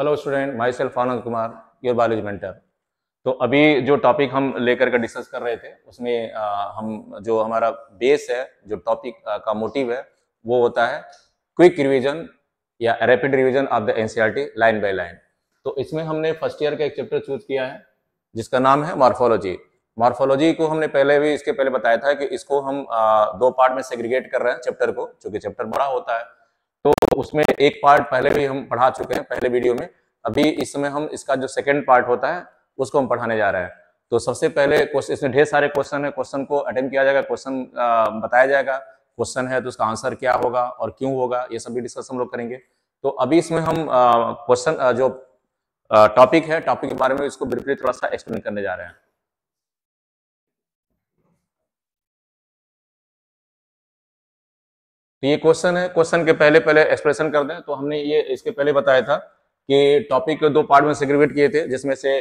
Hello student, my self Anand Kumar, your biology mentor. तो अभी जो टॉपिक हम लेकर के डिस्कस कर रहे थे उसमें हम जो हमारा बेस है, जो टॉपिक का मोटिव है वो होता है क्विक रिवीजन या rapid revision of the NCERT line by line. तो इसमें हमने फर्स्ट ईयर का एक चैप्टर चूज किया है जिसका नाम है मॉर्फोलॉजी। मॉर्फोलॉजी को हमने पहले भी इसके पहले बताया था कि इसको हम दो पार्ट में सेग्रीगेट कर रहे हैं चैप्टर को, क्योंकि चैप्टर बड़ा होता है। तो उसमें एक पार्ट पहले भी हम पढ़ा चुके हैं पहले वीडियो में। अभी इस समय हम इसका जो सेकंड पार्ट होता है उसको हम पढ़ाने जा रहे हैं। तो सबसे पहले इसमें ढेर सारे क्वेश्चन है, क्वेश्चन को अटेम्प्ट किया जाएगा, क्वेश्चन बताया जाएगा, क्वेश्चन है तो उसका आंसर क्या होगा और क्यों होगा, ये सब भी डिस्कस हम लोग करेंगे। तो अभी इसमें हम क्वेश्चन जो टॉपिक है, टॉपिक के बारे में इसको ब्रीफली थोड़ा सा एक्सप्लेन करने जा रहे हैं। तो ये क्वेश्चन है, क्वेश्चन के पहले पहले एक्सप्रेशन कर दें तो हमने ये इसके पहले बताया था कि टॉपिक को दो पार्ट में सेग्रीगेट किए थे, जिसमें से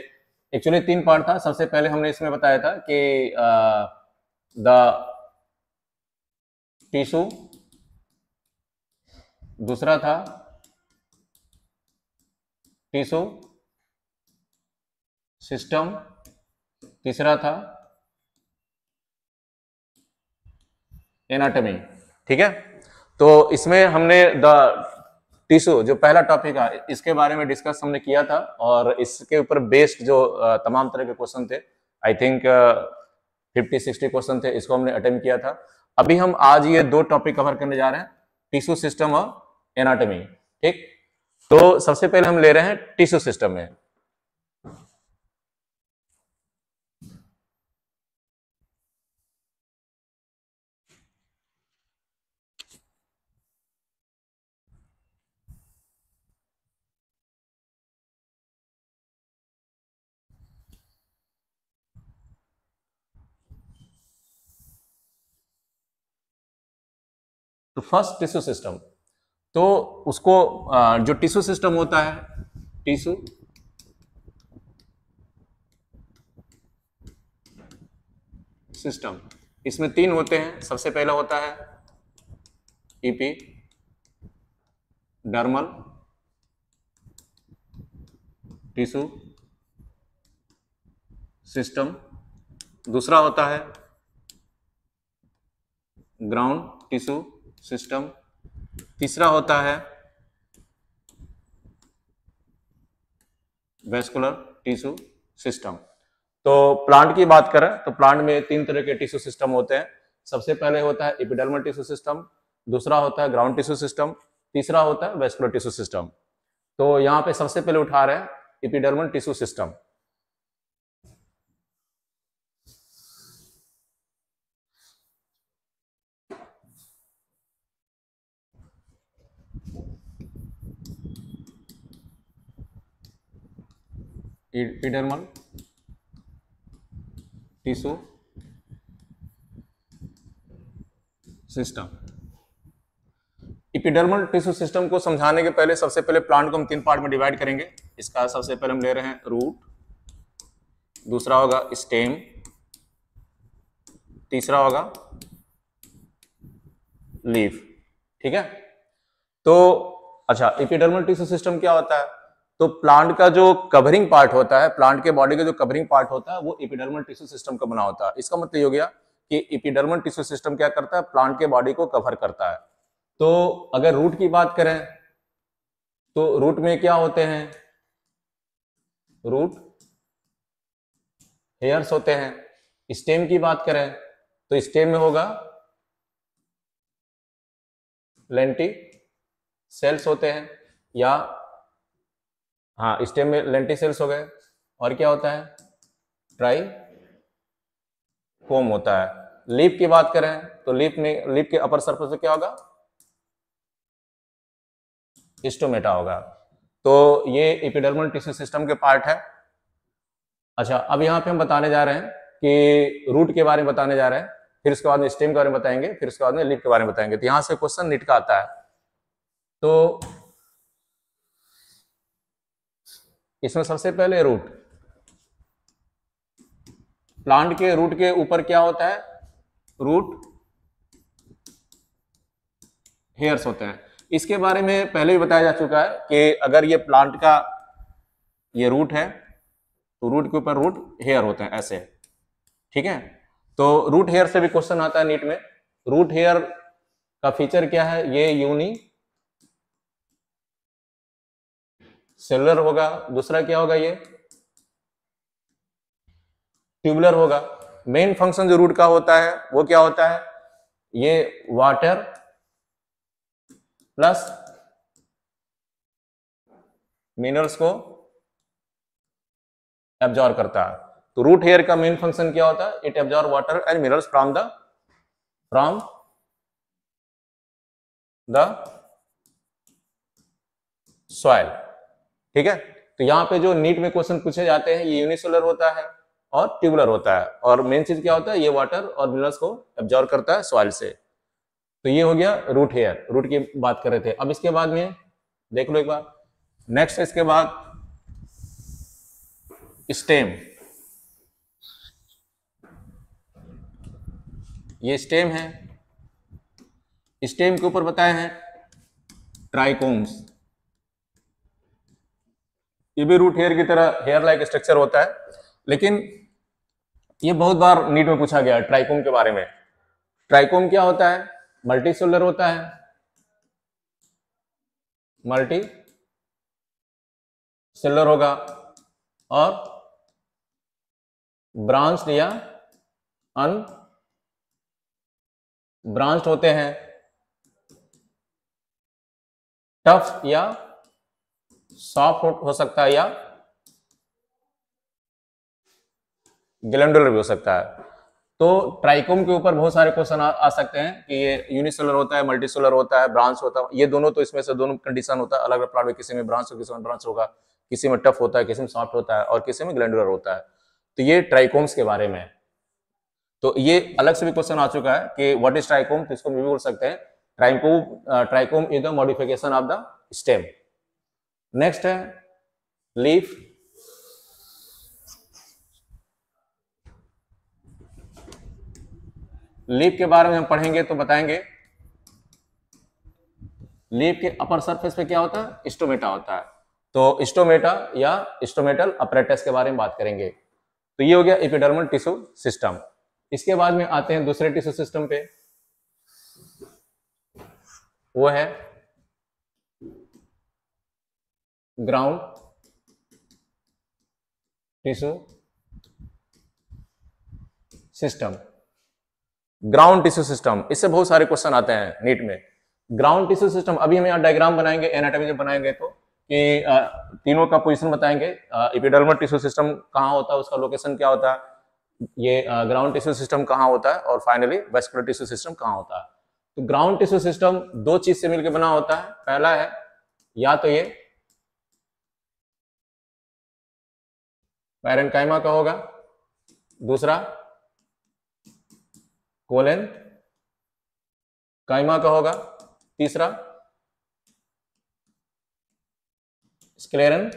एक्चुअली तीन पार्ट था। सबसे पहले हमने इसमें बताया था कि द टिश्यू, दूसरा था टिश्यू सिस्टम, तीसरा था एनाटॉमी। ठीक है, तो इसमें हमने द टिश्यू जो पहला टॉपिक है इसके बारे में डिस्कस हमने किया था और इसके ऊपर बेस्ड जो तमाम तरह के क्वेश्चन थे, आई थिंक 50-60 क्वेश्चन थे, इसको हमने अटेम्प्ट किया था। अभी हम आज ये दो टॉपिक कवर करने जा रहे हैं, टिश्यू सिस्टम और एनाटॉमी। ठीक, तो सबसे पहले हम ले रहे हैं टिश्यू सिस्टम में। तो फर्स्ट टिश्यू सिस्टम, तो उसको जो टिश्यू सिस्टम होता है, टिश्यू सिस्टम, इसमें तीन होते हैं। सबसे पहला होता है ईपी डर्मल टिश्यू सिस्टम, दूसरा होता है ग्राउंड टिश्यू सिस्टम, तीसरा होता है वैस्कुलर टिश्यू सिस्टम। तो प्लांट की बात करें तो प्लांट में तीन तरह के टिश्यू सिस्टम होते हैं। सबसे पहले होता है एपिडर्मल टिश्यू सिस्टम, दूसरा होता है ग्राउंड टिश्यू सिस्टम, तीसरा होता है वैस्कुलर टिश्यू सिस्टम। तो यहां पे सबसे पहले उठा रहे हैं epidermal tissue system. Epidermal tissue system. Epidermal tissue system को समझाने के पहले सबसे पहले प्लांट को हम तीन पार्ट में डिवाइड करेंगे। इसका सबसे पहले हम ले रहे हैं रूट, दूसरा होगा स्टेम, तीसरा होगा लीफ। ठीक है, तो अच्छा, एपिडर्मल टिश्यू सिस्टम क्या होता है? तो प्लांट का जो कवरिंग पार्ट होता है, प्लांट के बॉडी का जो कवरिंग पार्ट होता है वो एपिडर्मल टिश्यू सिस्टम का बना होता है। इसका मतलब ये हो गया कि एपिडर्मल टिश्यू सिस्टम क्या करता है? प्लांट के बॉडी को कवर करता है। तो अगर रूट की बात करें तो रूट में क्या होते हैं? रूट हेयर्स होते हैं। स्टेम की बात करें तो स्टेम में होगा लेंटी सेल्स होते हैं, या हाँ, स्टेम में लेंटी सेल्स हो गए। और क्या होता है? ट्राई कोम होता है। लीफ की बात करें तो लीफ के अपर सरफेस पे क्या होगा? स्टोमेटा होगा। तो ये एपिडर्मल टिश्यू सिस्टम के पार्ट है। अच्छा, अब यहाँ पे हम बताने जा रहे हैं कि रूट के बारे में बताने जा रहे हैं, फिर उसके बाद में स्टेम के बारे में बताएंगे, फिर उसके बाद में लीफ के बारे में बताएंगे। तो यहाँ से क्वेश्चन नीट का आता है। तो इसमें सबसे पहले रूट, प्लांट के रूट के ऊपर क्या होता है? रूट हेयर्स होते हैं। इसके बारे में पहले भी बताया जा चुका है कि अगर ये प्लांट का ये रूट है, तो रूट के ऊपर रूट हेयर होते हैं ऐसे, ठीक है। तो रूट हेयर से भी क्वेश्चन आता है नीट में। रूट हेयर का फीचर क्या है, ये यूनी सेलुलर होगा, दूसरा क्या होगा, ये ट्यूबुलर होगा। मेन फंक्शन जो रूट का होता है वो क्या होता है, ये वाटर प्लस मिनरल्स को एब्जॉर्ब करता है। तो रूट हेयर का मेन फंक्शन क्या होता है, it absorb water and minerals from the soil, ठीक है। तो यहाँ पे जो नीट में क्वेश्चन पूछे जाते हैं ये यूनिसेलुलर होता है और ट्यूबुलर होता है, और मेन चीज क्या होता है, ये वाटर और मिनरल्स को एब्जॉर्ब करता है सॉइल से। तो ये हो गया रूट हेयर, रूट की बात कर रहे थे। अब इसके बाद में देख लो एक बार, नेक्स्ट इसके बाद स्टेम। ये स्टेम है, स्टेम के ऊपर बताए हैं ट्राइकोम्स। ये भी रूट हेयर की तरह हेयर लाइक स्ट्रक्चर होता है, लेकिन ये बहुत बार नीट में पूछा गया ट्राइकोम के बारे में। ट्राइकोम क्या होता है, मल्टी सेलुलर होता है, मल्टी सेलुलर होगा, और ब्रांच्ड या अनब्रांच्ड होते हैं, टफ या सॉफ्ट हो सकता है, या ग्लैंडुलर भी हो सकता है। तो ट्राइकोम के ऊपर बहुत सारे क्वेश्चन आ सकते हैं कि ये यूनिसेलुलर होता है, मल्टीसेलुलर होता है, ब्रांच होता है, ये दोनों, तो इसमें से दोनों कंडीशन होता है अलग अलग प्लांट में, किसी में ब्रांच किसी में ब्रांच होगा, किसी में टफ होता है, किसी में सॉफ्ट होता है, और किसी में ग्लैंडुलर होता है। तो ये ट्राइकोम्स के बारे में। तो ये अलग से भी क्वेश्चन आ चुका है कि व्हाट इज ट्राइकोम, तो इसको भी बोल सकते हैं trichome is the modification of the stem. Next है लीफ। लीफ के बारे में हम पढ़ेंगे तो बताएंगे, लीफ के अपर सरफेस पे क्या होता है, स्टोमेटा होता है। तो स्टोमेटा या स्टोमेटल अपरेटस के बारे में बात करेंगे। तो ये हो गया एपिडर्मल टिश्यू सिस्टम। इसके बाद में आते हैं दूसरे टिश्यू सिस्टम पे, वो है ground tissue system. Ground tissue system, इससे बहुत सारे क्वेश्चन आते हैं नीट में। ग्राउंड टिश्यू सिस्टम, अभी हम यहाँ डायग्राम बनाएंगे, एनाटॉमी जब बनाएंगे तो कि तीनों का पोजीशन बताएंगे। एपिडर्मल टिश्यू सिस्टम कहाँ होता है, उसका लोकेशन क्या होता है, ये ग्राउंड टिश्यू सिस्टम कहाँ होता है, और फाइनली वेस्कुलर टिश्यू सिस्टम कहाँ होता है। तो ग्राउंड टिश्यू सिस्टम दो चीज से मिलकर बना होता है। पहला है या तो ये पैरेन्काइमा का होगा, दूसरा कोलेन काइमा का होगा, तीसरा स्क्लेरन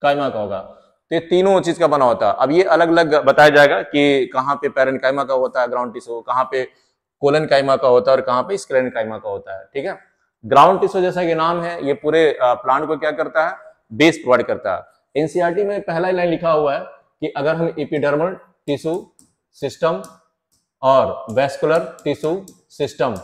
काइमा का होगा। तो ये तीनों चीज का बना होता है। अब ये अलग अलग बताया जाएगा कि कहाँ पे पैरेन्काइमा का होता है ग्राउंड टिश्यू, कहाँ पे कोलन काइमा का होता है, और कहाँ पे स्क्लेरन काइमा का होता है, ठीक है। ग्राउंड टिश्यू जैसा कि नाम है, ये पूरे प्लांट को क्या करता है, बेस प्रोवाइड करता है। एनसीईआरटी में पहला लाइन लिखा हुआ है कि अगर हम एपिडर्मल टिश्यू सिस्टम और वेस्कुलर टिश्यू सिस्टम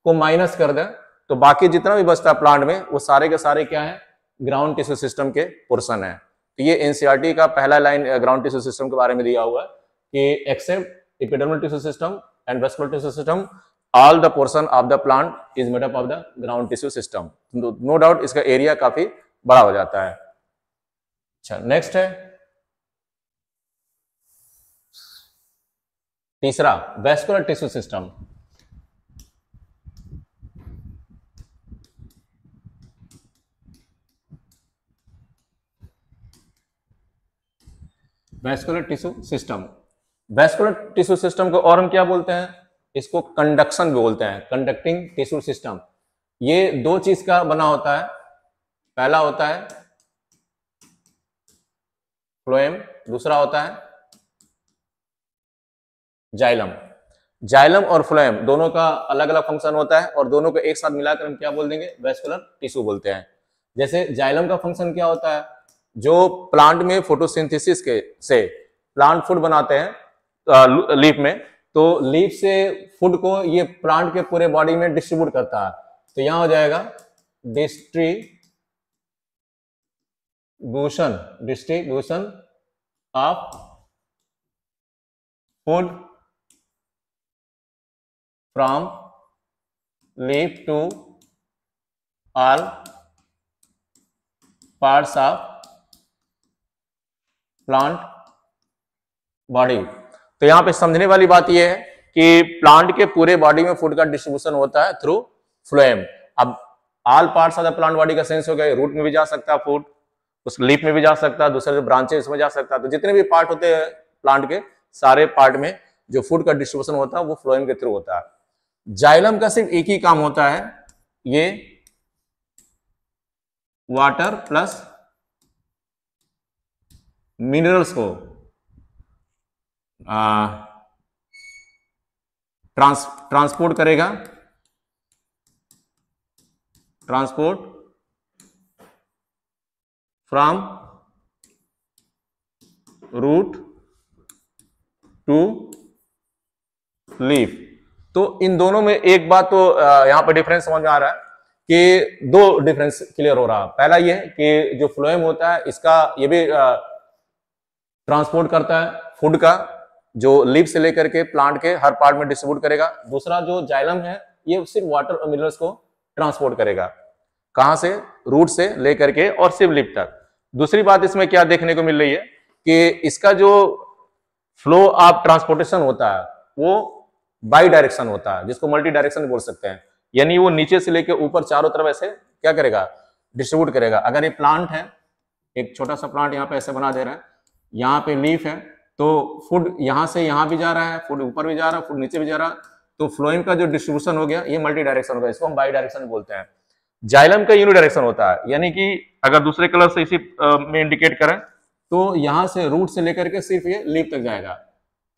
को माइनस कर दें तो बाकी जितना भी बचता है प्लांट में वो सारे के सारे क्या है, ग्राउंड टिश्यू सिस्टम के पोर्शन है। तो ये एनसीईआरटी का पहला लाइन ग्राउंड टिश्यू सिस्टम के बारे में दिया हुआ है कि except epidermal tissue system and vascular tissue system all the portion of the plant is made up of the ground tissue system. No doubt इसका एरिया काफी बड़ा हो जाता है। अच्छा, नेक्स्ट है तीसरा vascular tissue system. Vascular tissue system, vascular tissue system को और हम क्या बोलते हैं, इसको कंडक्शन भी बोलते हैं, कंडक्टिंग टिश्यू सिस्टम। ये दो चीज का बना होता है, पहला होता है फ्लोएम, दूसरा होता है जाइलम। जाइलम और फ्लोएम दोनों का अलग अलग फंक्शन होता है और दोनों को एक साथ मिलाकर हम क्या बोल देंगे, वेस्कुलर टिश्यू बोलते हैं। जैसे जाइलम का फंक्शन क्या होता है, जो प्लांट में फोटोसिंथेसिस के से प्लांट फूड बनाते हैं लीफ में, तो लीफ से फूड को ये प्लांट के पूरे बॉडी में डिस्ट्रीब्यूट करता है। तो यहां हो जाएगा distribution of food from leaf to all parts of plant body. तो यहां पे समझने वाली बात यह है कि प्लांट के पूरे बॉडी में फूड का डिस्ट्रीब्यूशन होता है थ्रू फ्लोएम। अब all parts of the plant body का सेंस हो गया, रूट में भी जा सकता है फूड, उस लीफ में भी जा सकता है, दूसरे ब्रांचेस में जा सकता है। तो जितने भी पार्ट होते हैं प्लांट के, सारे पार्ट में जो फूड का डिस्ट्रीब्यूशन होता है वो फ्लोएम के थ्रू होता है। जाइलम का सिर्फ एक ही काम होता है, ये वाटर प्लस मिनरल्स को ट्रांसपोर्ट करेगा, transport from root to leaf. तो इन दोनों में एक बात तो यहां पर डिफरेंस समझ में आ रहा है कि दो डिफरेंस क्लियर हो रहा है। पहला ये है कि जो फ्लोएम होता है इसका ये भी ट्रांसपोर्ट करता है फूड का, जो लीफ से लेकर के प्लांट के हर पार्ट में डिस्ट्रीब्यूट करेगा। दूसरा जो जाइलम है ये सिर्फ वाटर और मिनरल्स को ट्रांसपोर्ट करेगा, कहां से, रूट से लेकर के और सिर्फ लीफ तक। दूसरी बात इसमें क्या देखने को मिल रही है कि इसका जो फ्लो ऑफ ट्रांसपोर्टेशन होता है वो बाई डायरेक्शन होता है, जिसको मल्टी डायरेक्शन बोल सकते हैं। यानी वो नीचे से लेकर ऊपर चारों तरफ ऐसे क्या करेगा, डिस्ट्रीब्यूट करेगा। अगर ये प्लांट है, एक छोटा सा प्लांट यहाँ पे ऐसे बना दे रहा है, यहाँ पे लीफ है, तो फूड यहां से यहां भी जा रहा है, फूड ऊपर भी जा रहा है, फूड नीचे भी जा रहा है, तो फ्लोएम का जो डिस्ट्रीब्यूशन हो गया ये मल्टी डायरेक्शन होगा, इसको हम बाई डायरेक्शन बोलते हैं। जाइलम का यूनिडायरेक्शन होता है, यानी कि अगर दूसरे कलर से इसी में इंडिकेट करें तो यहां से रूट से लेकर के सिर्फ ये लीफ तक जाएगा।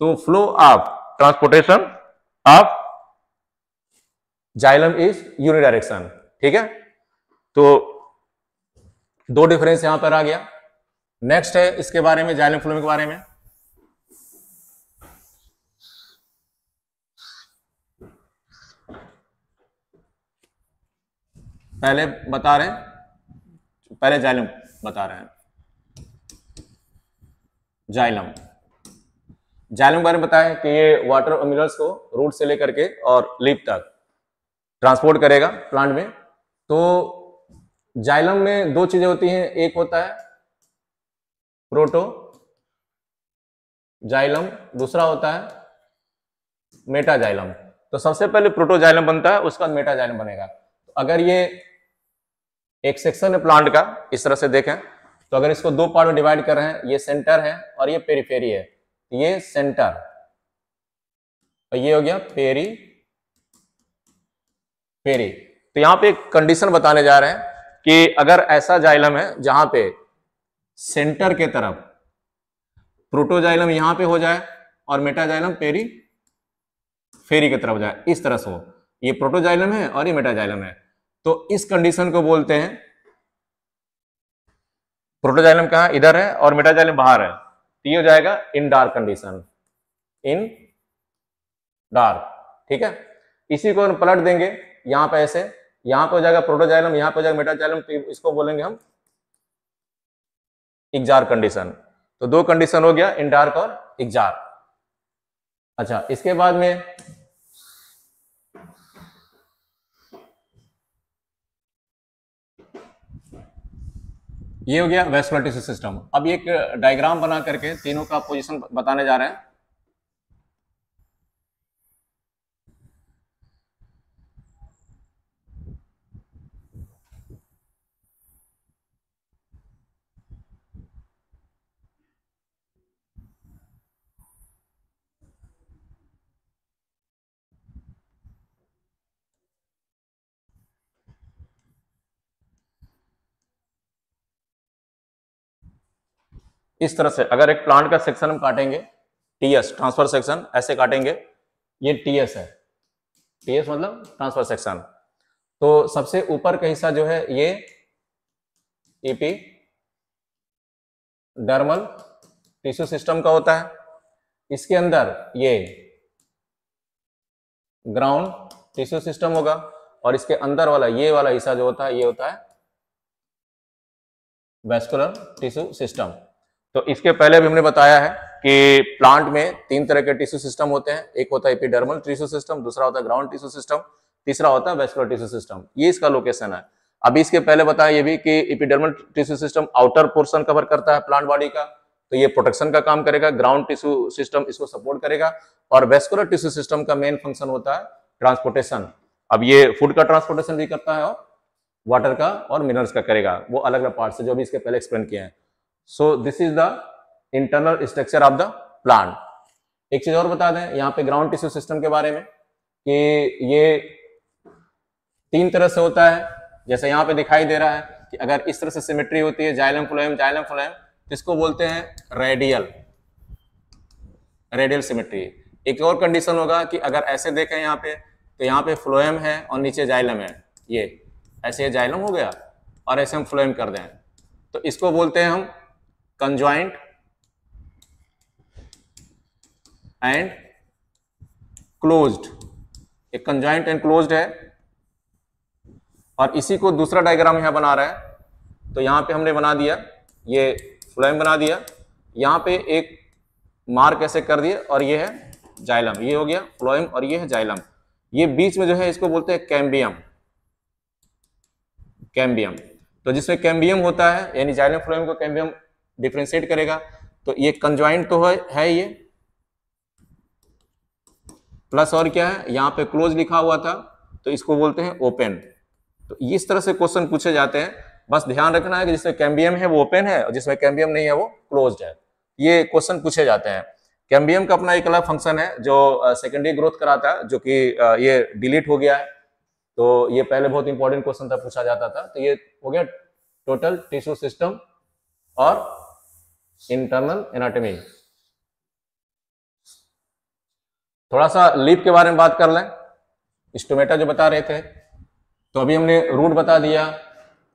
तो flow of transportation of xylem is unidirection. ठीक है, तो दो डिफरेंस यहां पर आ गया। नेक्स्ट है इसके बारे में, जाइलम फ्लोएम के बारे में। पहले बता रहे हैं, पहले जाइलम बता रहे हैं। जाइलम के बारे में बताया कि ये वाटर और मिनरल्स को रूट से लेकर के और लीफ तक ट्रांसपोर्ट करेगा प्लांट में। तो जाइलम में दो चीजें होती हैं, एक होता है प्रोटो जाइलम, दूसरा होता है मेटा जाइलम। तो सबसे पहले प्रोटो जाइलम बनता है, उसके बाद मेटा जाइलम बनेगा। तो अगर ये एक सेक्शन है प्लांट का, इस तरह से देखें तो अगर इसको दो पार्ट में डिवाइड कर रहे हैं, ये सेंटर है और ये पेरीफेरी है, ये सेंटर और ये हो गया पेरी। तो यहां पे एक कंडीशन बताने जा रहे हैं कि अगर ऐसा जाइलम है जहां पे सेंटर के तरफ प्रोटोजाइलम यहां पे हो जाए और मेटाजाइलम पेरीफेरी की तरफ जाए, इस तरह से हो, ये प्रोटोजाइलम है और ये मेटाजाइलम है, तो इस कंडीशन को बोलते हैं, प्रोटोजाइलम कहां इधर है और मेटाजाइलम बाहर है, तो ये हो जाएगा इन डार्क कंडीशन, इन डार्क। ठीक है, इसी को हम पलट देंगे यहां पे ऐसे, यहां पे हो जाएगा प्रोटोजाइलम, यहां पे हो जाएगा मेटाजाइलम, तो इसको बोलेंगे हम इक्जार कंडीशन। तो दो कंडीशन हो गया, इन डार्क और इक्जार। अच्छा, इसके बाद में ये हो गया वेस्कुलर टिश्यू सिस्टम। अब एक डायग्राम बना करके तीनों का पोजीशन बताने जा रहे हैं। इस तरह से अगर एक प्लांट का सेक्शन हम काटेंगे, टीएस ट्रांसफर सेक्शन ऐसे काटेंगे, ये टीएस है, टीएस मतलब ट्रांसफर सेक्शन। तो सबसे ऊपर का हिस्सा जो है ये ईपी डर्मल टिश्यू सिस्टम का होता है। इसके अंदर ये ग्राउंड टिश्यू सिस्टम होगा और इसके अंदर वाला ये वाला हिस्सा जो होता है ये होता है वैस्कुलर टिश्यू सिस्टम। तो इसके पहले भी हमने बताया है कि प्लांट में 3 तरह के टिश्यू सिस्टम होते हैं। एक होता है एपिडर्मल टिश्यू सिस्टम, दूसरा होता है ग्राउंड टिश्यू सिस्टम, तीसरा होता है वैस्कुलर टिश्यू सिस्टम। ये इसका लोकेशन है। अभी इसके पहले बताया ये भी कि epidermal tissue system outer portion cover करता है प्लांट बॉडी का, तो ये प्रोटेक्शन का काम करेगा। ग्राउंड टिश्यू सिस्टम इसको सपोर्ट करेगा और वैस्कुलर टिश्यू सिस्टम का मेन फंक्शन होता है ट्रांसपोर्टेशन। अब ये फूड का ट्रांसपोर्टेशन भी करता है और वाटर का और मिनरल्स का करेगा, वो अलग अलग पार्ट से जो भी इसके पहले एक्सप्लेन किए हैं। So this is the internal structure of the plant. एक चीज और बता दें यहाँ पे ग्राउंड टिश्यू सिस्टम के बारे में कि ये 3 तरह से होता है। जैसे यहाँ पे दिखाई दे रहा है कि अगर इस तरह से सिमेट्री होती है जाइलम फ्लोएम तो इसको बोलते हैं रेडियल सिमेट्री। एक और कंडीशन होगा कि अगर ऐसे देखें यहाँ पे तो यहाँ पे फ्लोएम है और नीचे जाइलम है, ये ऐसे जाइलम हो गया और ऐसे हम फ्लोएम कर दें तो इसको बोलते हैं हम कंजॉइंट एंड क्लोज्ड। एक कंजॉइंट एंड क्लोज्ड है और इसी को दूसरा डायग्राम यहां बना रहा है। तो यहां पे हमने बना दिया ये फ्लोएम बना दिया, यहां पे एक मार्क ऐसे कर दिए और ये है जाइलम, ये हो गया फ्लोएम और ये है जाइलम। ये बीच में जो है इसको बोलते हैं कैम्बियम। तो जिसमें कैम्बियम होता है यानी जाइलम फ्लोएम को कैम्बियम डिफरेंशिएट करेगा। तो ये कंजॉइंट तो है ये प्लस और क्या है यहाँ पे क्लोज लिखा हुआ था तो इसको बोलते हैं ओपन। तो इस तरह से क्वेश्चन पूछे जाते हैं। बस ध्यान रखना है कि जिसमें कैम्बियम है वो ओपन है और जिसमें कैम्बियम नहीं है वो क्लोज्ड है। ये क्वेश्चन पूछे जाते हैं। कैम्बियम का अपना एक अलग फंक्शन है जो सेकेंडरी ग्रोथ कराता है, जो कि ये डिलीट हो गया है। तो ये पहले बहुत इंपॉर्टेंट क्वेश्चन था, पूछा जाता था। तो ये हो गया टोटल टिश्यू सिस्टम और इंटरनल एनाटॉमी। थोड़ा सा लीफ के बारे में बात कर लें। स्टोमेटा जो बता रहे थे, तो अभी हमने रूट बता दिया,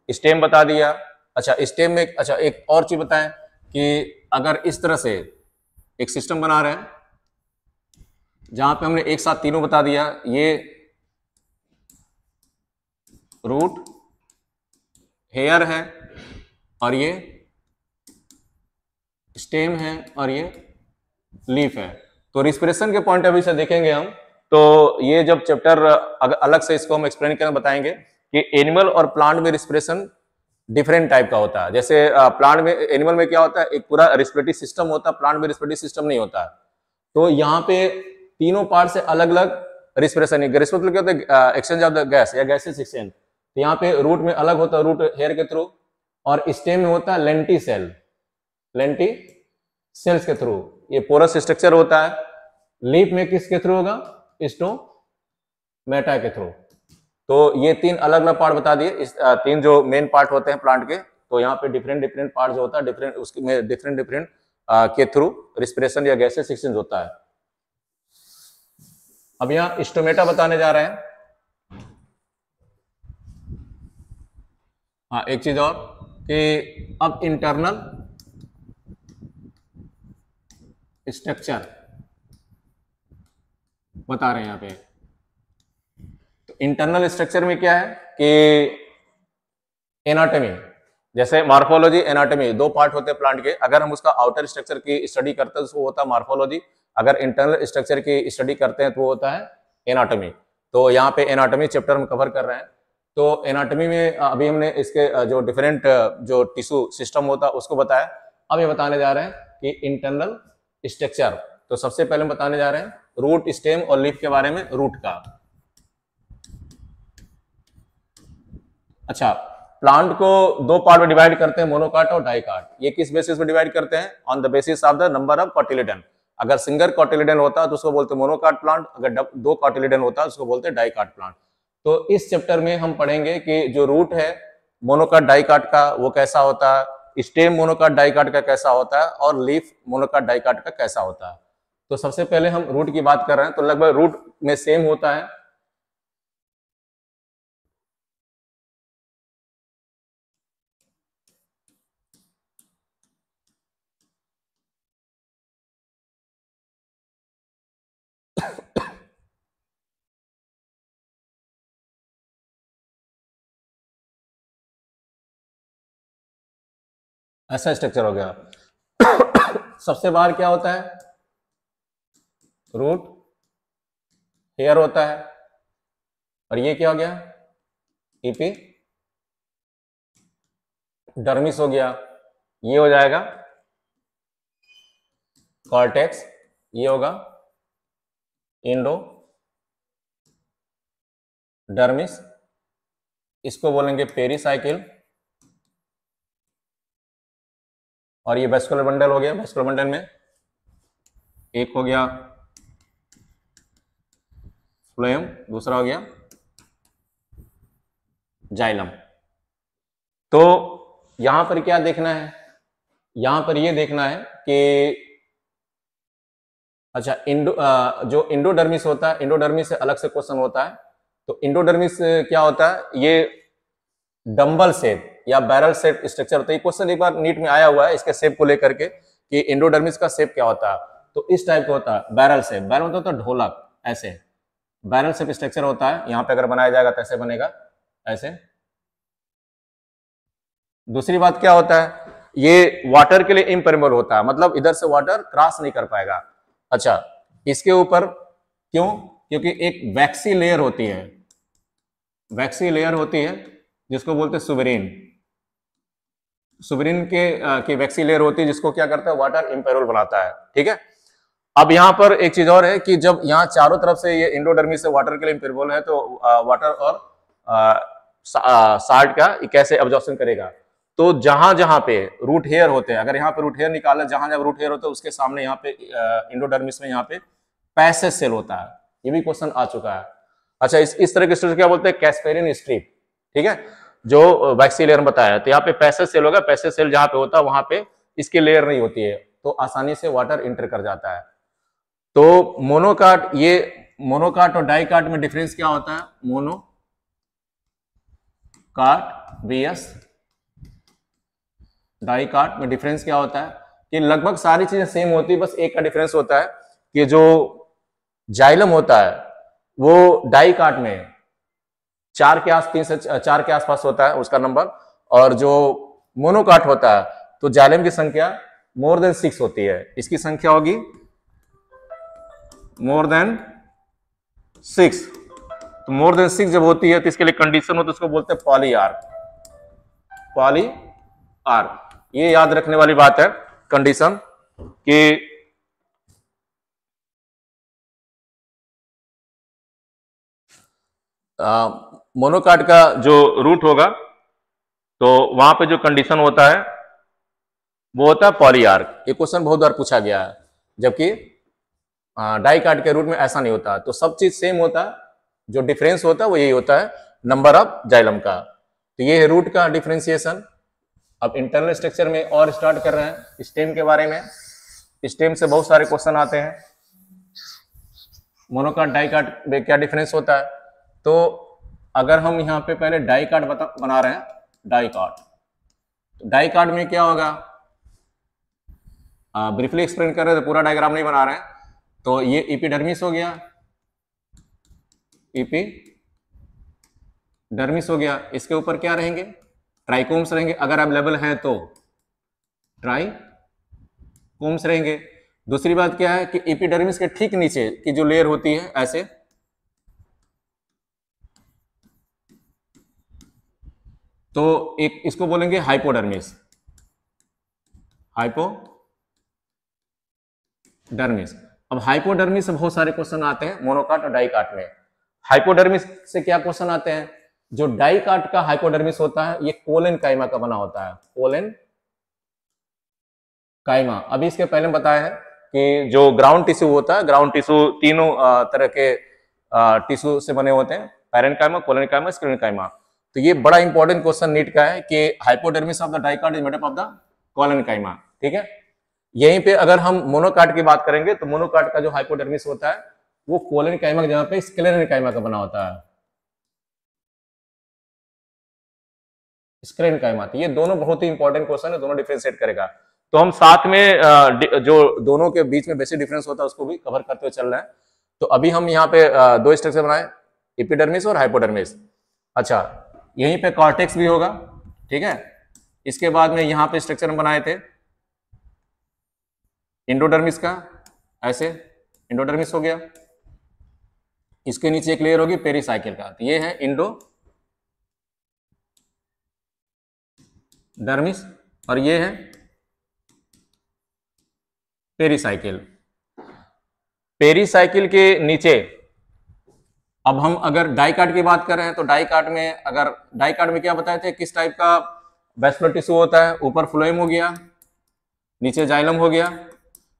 स्टेम बता दिया। अच्छा स्टेम में अच्छा एक और चीज बताएं कि अगर इस तरह से एक सिस्टम बना रहे हैं जहां पे हमने एक साथ तीनों बता दिया, ये रूट हेयर है और ये स्टेम है और ये लीफ है। तो रिस्पिरेशन के पॉइंट ऑफ व्यू से देखेंगे हम, तो ये जब चैप्टर अलग से इसको हम एक्सप्लेन करके बताएंगे कि एनिमल और प्लांट में रिस्पिरेशन डिफरेंट टाइप का होता है। जैसे प्लांट में एनिमल में क्या होता है, एक पूरा रिस्पिरेटरी सिस्टम होता है, प्लांट में रिस्पिरेटरी सिस्टम नहीं होता है। तो यहाँ पे तीनों पार्ट से अलग अलग रिस्पिरेशन मतलब क्या होता है, एक्सचेंज ऑफ द गैस या गैसेस एक्सचेंज। तो यहाँ पे रूट में अलग होता है, रूट हेयर के थ्रू, और स्टेम में होता है लेंटी सेल्स के थ्रू। ये पोरस स्ट्रक्चर होता है। लीफ में किसके थ्रू होगा, स्टोमेटा के थ्रू। तो ये 3 अलग अलग पार्ट बता दिए। इस 3 जो मेन पार्ट होते हैं प्लांट के, तो यहाँ पे डिफरेंट पार्ट जो होता है डिफरेंट के थ्रू रिस्पिरेशन या गैसेस एक्सचेंज होता है। अब यहाँ स्टोमेटा बताने जा रहे हैं। हाँ एक चीज और कि अब इंटरनल स्ट्रक्चर बता रहे हैं यहाँ पे। तो इंटरनल स्ट्रक्चर में क्या है कि एनाटॉमी, जैसे मॉर्फोलॉजी एनाटॉमी 2 पार्ट होते हैं प्लांट के। अगर हम उसका आउटर स्ट्रक्चर की स्टडी करते हैं तो वो होता है मॉर्फोलॉजी, अगर इंटरनल स्ट्रक्चर की स्टडी करते हैं तो वो होता है एनाटॉमी। तो यहाँ पे एनाटॉमी चैप्टर हम कवर कर रहे हैं। तो एनाटॉमी में अभी हमने इसके जो डिफरेंट जो टिश्यू सिस्टम होता है उसको बताया। अब ये बताने जा रहे हैं कि इंटरनल स्ट्रक्चर। तो सबसे पहले हम बताने जा रहे हैं रूट, स्टेम और लीफ के बारे में। रूट का अच्छा, प्लांट को 2 पार्ट में डिवाइड करते हैं, मोनोकाट और डाइकाट। ये किस बेसिस पे डिवाइड करते हैं, on the basis of the number of cotyledon. अगर सिंगल कॉटिलेडन होता है तो उसको बोलते हैं मोनोकाट प्लांट, अगर 2 कॉटिलेडन होता है उसको बोलते हैं डाइकाट प्लांट। तो इस चैप्टर में हम पढ़ेंगे कि जो रूट है मोनोकाट डाइकाट का वो कैसा होता है, स्टेम मोनोकाट डाइकाट का कैसा होता है, और लीफ मोनोकाट डाइकाट का कैसा होता है। तो सबसे पहले हम रूट की बात कर रहे हैं। तो लगभग रूट में सेम होता है, ऐसा स्ट्रक्चर हो गया। सबसे बाहर क्या होता है? रूट हेयर होता है। और ये क्या हो गया? ईपी डर्मिस हो गया। ये हो जाएगा कॉर्टेक्स, ये होगा इंडो डर्मिस, इसको बोलेंगे पेरीसाइकिल। और ये वेस्कुलर बंडल हो गया। वेस्कुलर बंडल में एक हो गया फ्लोएम, दूसरा हो गया जाइलम। तो यहां पर क्या देखना है? यहां पर ये देखना है कि अच्छा जो इंडोडर्मिस होता है, इंडोडर्मिस से अलग से क्वेश्चन होता है। तो इंडोडर्मिस क्या होता है? ये डंबल शेप या बैरल शेप स्ट्रक्चर होता है। क्वेश्चन एक बार नीट में आया हुआ है इसके शेप को लेकर के कि इंडोडर्मिस का शेप क्या होता है। तो इस टाइप का होता है बैरल शेप। बैरल मतलब तो ढोलक, ऐसे बैरल शेप स्ट्रक्चर होता है। यहां पे अगर बनाया जाएगा तो ऐसे बनेगा, ऐसे। दूसरी बात क्या होता है? ये वाटर के लिए इम्परमेबल होता है, मतलब इधर से वाटर क्रॉस नहीं कर पाएगा। अच्छा, इसके ऊपर क्यों? क्योंकि एक वैक्सी लेयर होती है, वैक्सी लेयर होती है जिसको बोलते हैं सुबेरिन। सुबेरिन की वैक्सी लेयर होती है जिसको क्या करता है? वाटर इम्पेरेबल बनाता है। ठीक है। अब यहां पर एक चीज और है कि जब यहां चारों तरफ से ये इंडोडर्मिस से वाटर के लिए इम्पेरेबल है तो वाटर और साल्ट का कैसे एब्जॉर्प्शन करेगा? तो जहां जहां पे रूट हेयर होते हैं, अगर यहाँ पे रूट हेयर निकाला, जहां जहां रूट हेयर होते हैं उसके सामने यहाँ पे इंडोडर्मिस में यहाँ पे पैसेज सेल होता है। ये भी क्वेश्चन आ चुका है। अच्छा, इस तरह के स्ट्रक्चर क्या बोलते हैं? Casparian strip. ठीक है, जो वैक्सी लेयर में बताया। तो यहाँ पे पैसेज सेल होगा, पैसेज सेल जहां पे होता है वहां पे इसकी लेयर नहीं होती है, तो आसानी से वाटर इंटर कर जाता है। तो मोनोकाट, ये मोनोकाट और डाइकाट में डिफरेंस क्या होता है? मोनोकाट वीएस डाइकाट में डिफरेंस क्या होता है कि लगभग सारी चीजें सेम होती है, बस एक का डिफरेंस होता है कि जो जाइलम होता है वो डाइकाट में 4 के आस 3 से 4 के आसपास होता है उसका नंबर, और जो मोनोकाट होता है तो जाइलम की संख्या मोर देन 6 होती है। इसकी संख्या होगी मोर देन 6। तो मोर देन 6 जब होती है तो इसके लिए कंडीशन होती है, उसको बोलते हैं पॉली आर्क। पॉली आर्क, ये याद रखने वाली बात है कंडीशन कि मोनोकाट का जो रूट होगा तो वहां पे जो कंडीशन होता है वो होता है पॉली आर्क। ये क्वेश्चन बहुत बार पूछा गया है, जबकि डाइकाट के रूट में ऐसा नहीं होता। तो सब चीज सेम होता है, जो डिफरेंस होता है वो यही होता है नंबर ऑफ जाइलम का। तो ये है रूट का डिफरेंशिएशन। अब इंटरनल स्ट्रक्चर में और स्टार्ट कर रहे हैं स्टेम के बारे में। स्टेम से बहुत सारे क्वेश्चन आते हैं। मोनोकाट डाइकाट में क्या डिफरेंस होता है? तो अगर हम यहाँ पे पहले डाइकाट बना रहे हैं, डाइकाट, तो डाइकाट में क्या होगा? ब्रीफली एक्सप्लेन कर रहे हैं तो पूरा डायग्राम नहीं बना रहे हैं। तो ये एपिडर्मिस हो गया, एपिडर्मिस हो गया। इसके ऊपर क्या रहेंगे? ट्राइकोम्स रहेंगे, अगर अवेलेबल हैं तो ट्राइकोम्स रहेंगे। दूसरी बात क्या है कि एपिडर्मिस के ठीक नीचे की जो लेयर होती है ऐसे, तो एक इसको बोलेंगे हाइपोडर्मिस। हाइपोडर्मिस। अब हाइपोडर्मिस से बहुत सारे क्वेश्चन आते हैं मोनोकाट और डाइकाट में। हाइपोडर्मिस से क्या क्वेश्चन आते हैं? जो डाइकाट का हाइपोडर्मिस होता है ये कोलेन काइमा का बना होता है, कोलेन काइमा। अभी इसके पहले बताया है कि जो ग्राउंड टिश्यू होता है, ग्राउंड टिश्यू तीनों तरह के टिश्यू से बने होते हैं, पैरेन्काइमा, कोलेन काइमा, स्क्लेरेन्काइमा। तो ये बड़ा इंपॉर्टेंट क्वेश्चन नीट का है कि hypodermis of the dicot is made up of the collenchyma. ठीक है, यहीं पे अगर हम मोनोकाट की बात करेंगे तो मोनोकाट का जो हाइपोडर्मिस होता है वो कोलेनकाइमा की जगह पे स्क्लेरेन्काइमा का बना होता है, स्क्लेरेन्काइमा। तो ये दोनों बहुत ही इंपॉर्टेंट क्वेश्चन है, दोनों डिफरेंशिएट करेगा। तो हम साथ में जो दोनों के बीच में बेसिक डिफरेंस होता है उसको भी कवर करते हुए चल रहे हैं। तो अभी हम यहाँ पे दो स्ट्रक्चर बनाए, एपिडर्मिस और हाइपोडर्मिस। अच्छा, यहीं पे कॉर्टेक्स भी होगा। ठीक है, इसके बाद में यहाँ पे स्ट्रक्चर हम बनाए थे इंडोडर्मिस का, ऐसे इंडोडर्मिस हो गया। इसके नीचे एक लेयर होगी पेरीसाइकिल का, तो ये है इंडोडर्मिस और ये है पेरीसाइकिल। पेरीसाइकिल के नीचे अब हम अगर डाइकाट की बात कर रहे हैं तो डाइकाट में क्या बताए थे, किस टाइप का वैस्कुलर टिश्यू होता है। ऊपर फ्लोएम हो गया, नीचे जाइलम हो गया,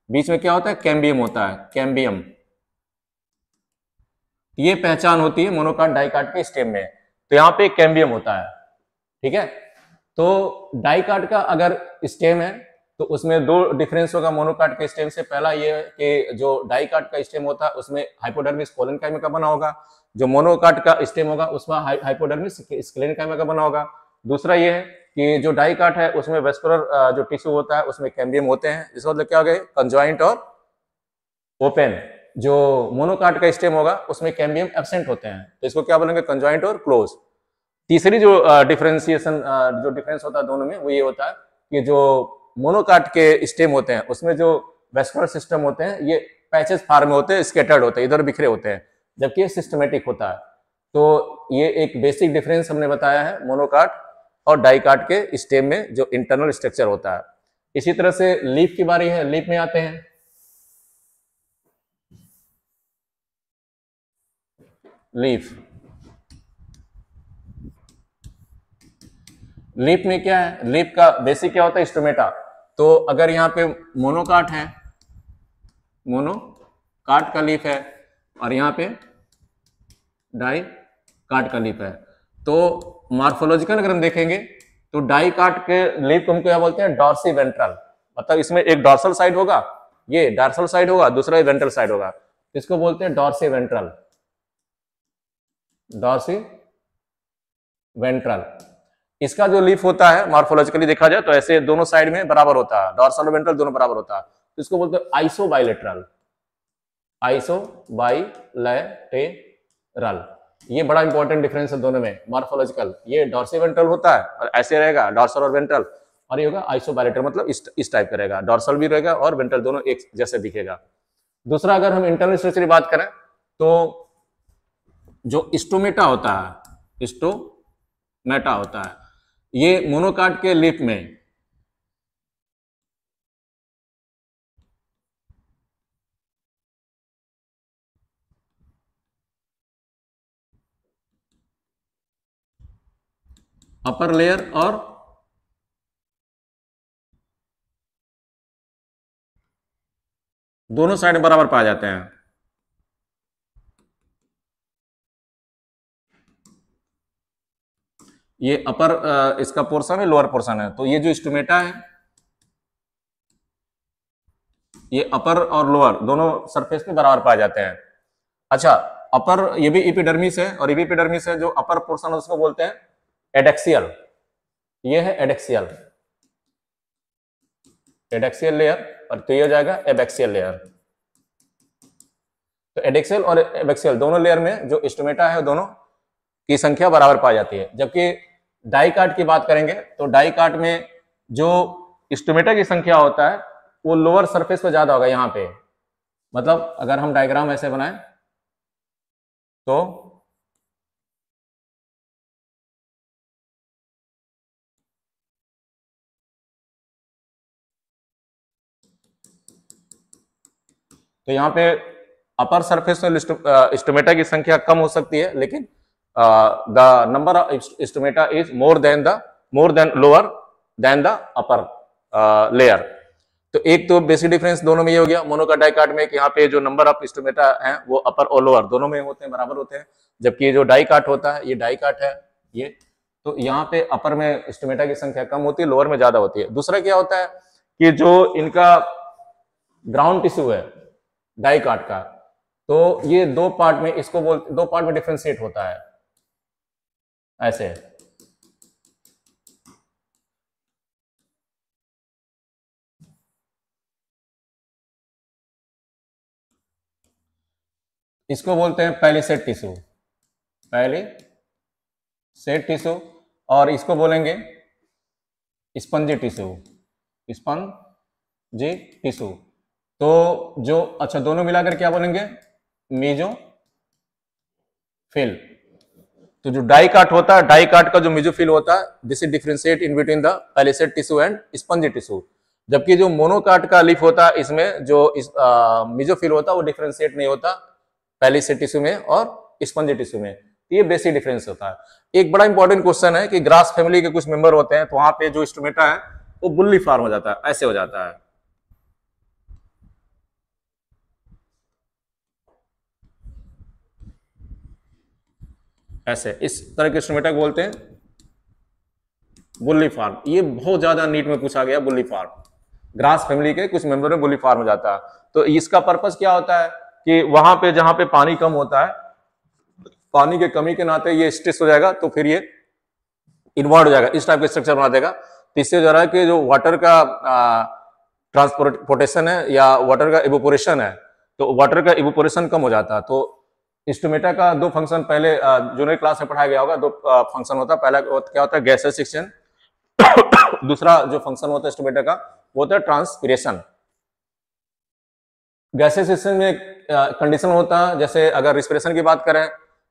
बीच में क्या होता है, कैम्बियम होता है, कैम्बियम। ये पहचान होती है मोनोकाट डाइकाट के स्टेम में। तो यहाँ पे कैम्बियम होता है, ठीक है। तो डाइकाट का अगर स्टेम है तो उसमें दो डिफरेंस होगा मोनोकाट के स्टेम से। पहला ये है कि जो डाइकाट का स्टेम होता है उसमें हाइपोडर्मिस कोलेनकाइमा का बना होगा, जो मोनोकाट का स्टेम होगा उसमें हाइपोडर्मिस स्क्लेरेनकाइमा का बना होगा। दूसरा ये है कि जो डाइकाट है उसमें वेस्कुलर जो टिश्यू होता है उसमें कैम्बियम होते हैं। इसका मतलब क्या हो गया, कंजॉइंट और ओपन। जो मोनोकाट का स्टेम होगा उसमें कैम्बियम एब्सेंट होते हैं, तो इसको क्या बोलेंगे, कंजॉइंट और क्लोज। तीसरी जो डिफरेंस होता है दोनों में वो ये होता है कि जो मोनोकाट के स्टेम होते हैं उसमें जो वेस्कुलर सिस्टम होते हैं ये पैचेस फॉर्म में होते हैं, स्कैटर्ड होते हैं, इधर बिखरे होते हैं, जबकि ये सिस्टमेटिक होता है। तो ये एक बेसिक डिफरेंस हमने बताया है मोनोकाट और डाइकाट के स्टेम में जो इंटरनल स्ट्रक्चर होता है। इसी तरह से लीफ की बारी है, लीफ में आते हैं। लीफ में क्या है, लीफ का बेसिक क्या होता है, स्टोमेटा। तो अगर यहाँ पे मोनोकाट है, मोनोकाट का लीफ है और यहाँ पे डाइकाट का लीफ है, तो मॉर्फोलॉजिकल अगर हम देखेंगे तो डाइकाट के लीफ को हम क्या बोलते हैं, डॉर्सी वेंट्रल। मतलब इसमें एक डॉर्सल साइड होगा, ये डॉर्सल साइड होगा, दूसरा वेंट्रल साइड होगा, इसको बोलते हैं डॉर्सी वेंट्रल, डॉर्सी वेंट्रल। इसका जो लीफ होता है मॉर्फोलॉजिकली देखा जाए तो ऐसे दोनों साइड में बराबर होता है, डॉर्सल और वेंट्रल दोनों बराबर होता है, तो इसको बोलते हैं आइसोबाइलेटरल, आइसोबाइलेटरल। ये बड़ा इंपॉर्टेंट डिफरेंस है दोनों में मॉर्फोलॉजिकल। ये डॉर्सी वेंट्रल होता है और ऐसे रहेगा डॉर्सल और वेंट्रल, और ये होगा आइसोबाइलेटरल, मतलब इस टाइप का रहेगा, डॉर्सल भी रहेगा और वेंट्रल दोनों एक जैसे दिखेगा। दूसरा अगर हम इंटरनल स्ट्रक्चर की बात करें तो जो स्टोमेटा होता है, स्टोमेटा होता है, ये मोनोकाट के लीफ में अपर लेयर और दोनों साइड बराबर पाए जाते हैं। ये अपर इसका पोर्शन है, लोअर पोर्शन है। तो ये जो स्टोमेटा है ये अपर और लोअर दोनों सरफेस पे बराबर पाए जाते हैं। अच्छा, अपर ये भी एपिडर्मिस है और ये भी एपिडर्मिस है। जो अपर पोर्शन है उसको बोलते हैं एडेक्सियल, ये है एडेक्सियल, एडेक्सियल लेयर, और तो ये हो जाएगा एबैक्सियल लेयर। तो एडेक्सियल और एबैक्सियल दोनों लेयर में जो स्टोमेटा है दोनों की संख्या बराबर पाई जाती है। जबकि डाइकाट की बात करेंगे तो डाइकाट में जो स्टोमेटा की संख्या होता है वो लोअर सरफेस पे ज्यादा होगा यहाँ पे। मतलब अगर हम डायग्राम ऐसे बनाएं तो यहाँ पे अपर सरफेस में स्टोमेटा की संख्या कम हो सकती है, लेकिन the number of stomata is more than lower than the upper layer. तो एक तो बेसिक डिफरेंस दोनों में ये हो गया मोनोकाट डाइकाट में कि यहाँ पे जो नंबर ऑफ स्टोमेटा हैं वो अपर और लोअर दोनों में होते हैं, बराबर होते हैं। जबकि ये जो डाइकाट होता है, ये डाइकाट है ये, तो यहाँ पे अपर में स्टोमेटा की संख्या कम होती है, लोअर में ज्यादा होती है। दूसरा क्या होता है कि जो इनका ग्राउंड टिश्यू है डाइकाट का, तो ये दो पार्ट में इसको दो पार्ट में डिफरेंशिएट होता है ऐसे। इसको बोलते हैं पैलिसेड टिश्यू, पैलिसेड टिश्यू, और इसको बोलेंगे स्पंजी टिश्यू, स्पंजी टिश्यू। तो जो अच्छा दोनों मिलाकर क्या बोलेंगे, मेसोफिल। तो जो डाइकाट होता है, डाइकाट का जो मेसोफिल होता है, this is differentiate in between the palisade tissue and spongy tissue. जबकि जो मोनोकाट का लीफ होता है, इसमें जो मेसोफिल होता है वो डिफरेंशिएट नहीं होता पैलिसेड टिश्यू में और स्पंजी टिश्यू में। ये बेसिक डिफरेंस होता है। एक बड़ा इंपॉर्टेंट क्वेश्चन है कि ग्रास फैमिली के कुछ मेंबर होते हैं तो वहां पे जो स्टोमेटा है वो बुल्ली फॉर्म हो जाता है, ऐसे हो जाता है। ऐसे इस तरह के स्टोमेटा को बोलते हैं बुल्ली फॉर्म। ये बहुत ज्यादा नीट में पूछा गया, बुल्ली फॉर्म। ग्रास फैमिली के कुछ मेंबर में बुल्ली फॉर्म हो जाता है। तो इसका पर्पस क्या होता है कि वहां पे जहां पे पानी कम होता है, पानी के कमी के नाते ये स्ट्रेस हो जाएगा, तो फिर ये इन्वर्ट हो जाएगा, इस टाइप का स्ट्रक्चर बना देगा। तो इससे जो है कि जो वाटर का ट्रांसपोर्टेशन है या वाटर का इवोपोरेशन है, तो वाटर का इवोपोरेशन कम हो जाता है। तो स्टोमेटा का दो फंक्शन पहले जूनियर क्लास में पढ़ाया गया होगा। दो फंक्शन होता है, पहला क्या होता है गैसेस सेक्शन, दूसरा जो फंक्शन होता है स्टोमेटा का वो होता है ट्रांसपिरेशन। गैसेस सेक्शन में कंडीशन होता है, जैसे अगर रिस्पिरेशन की बात करें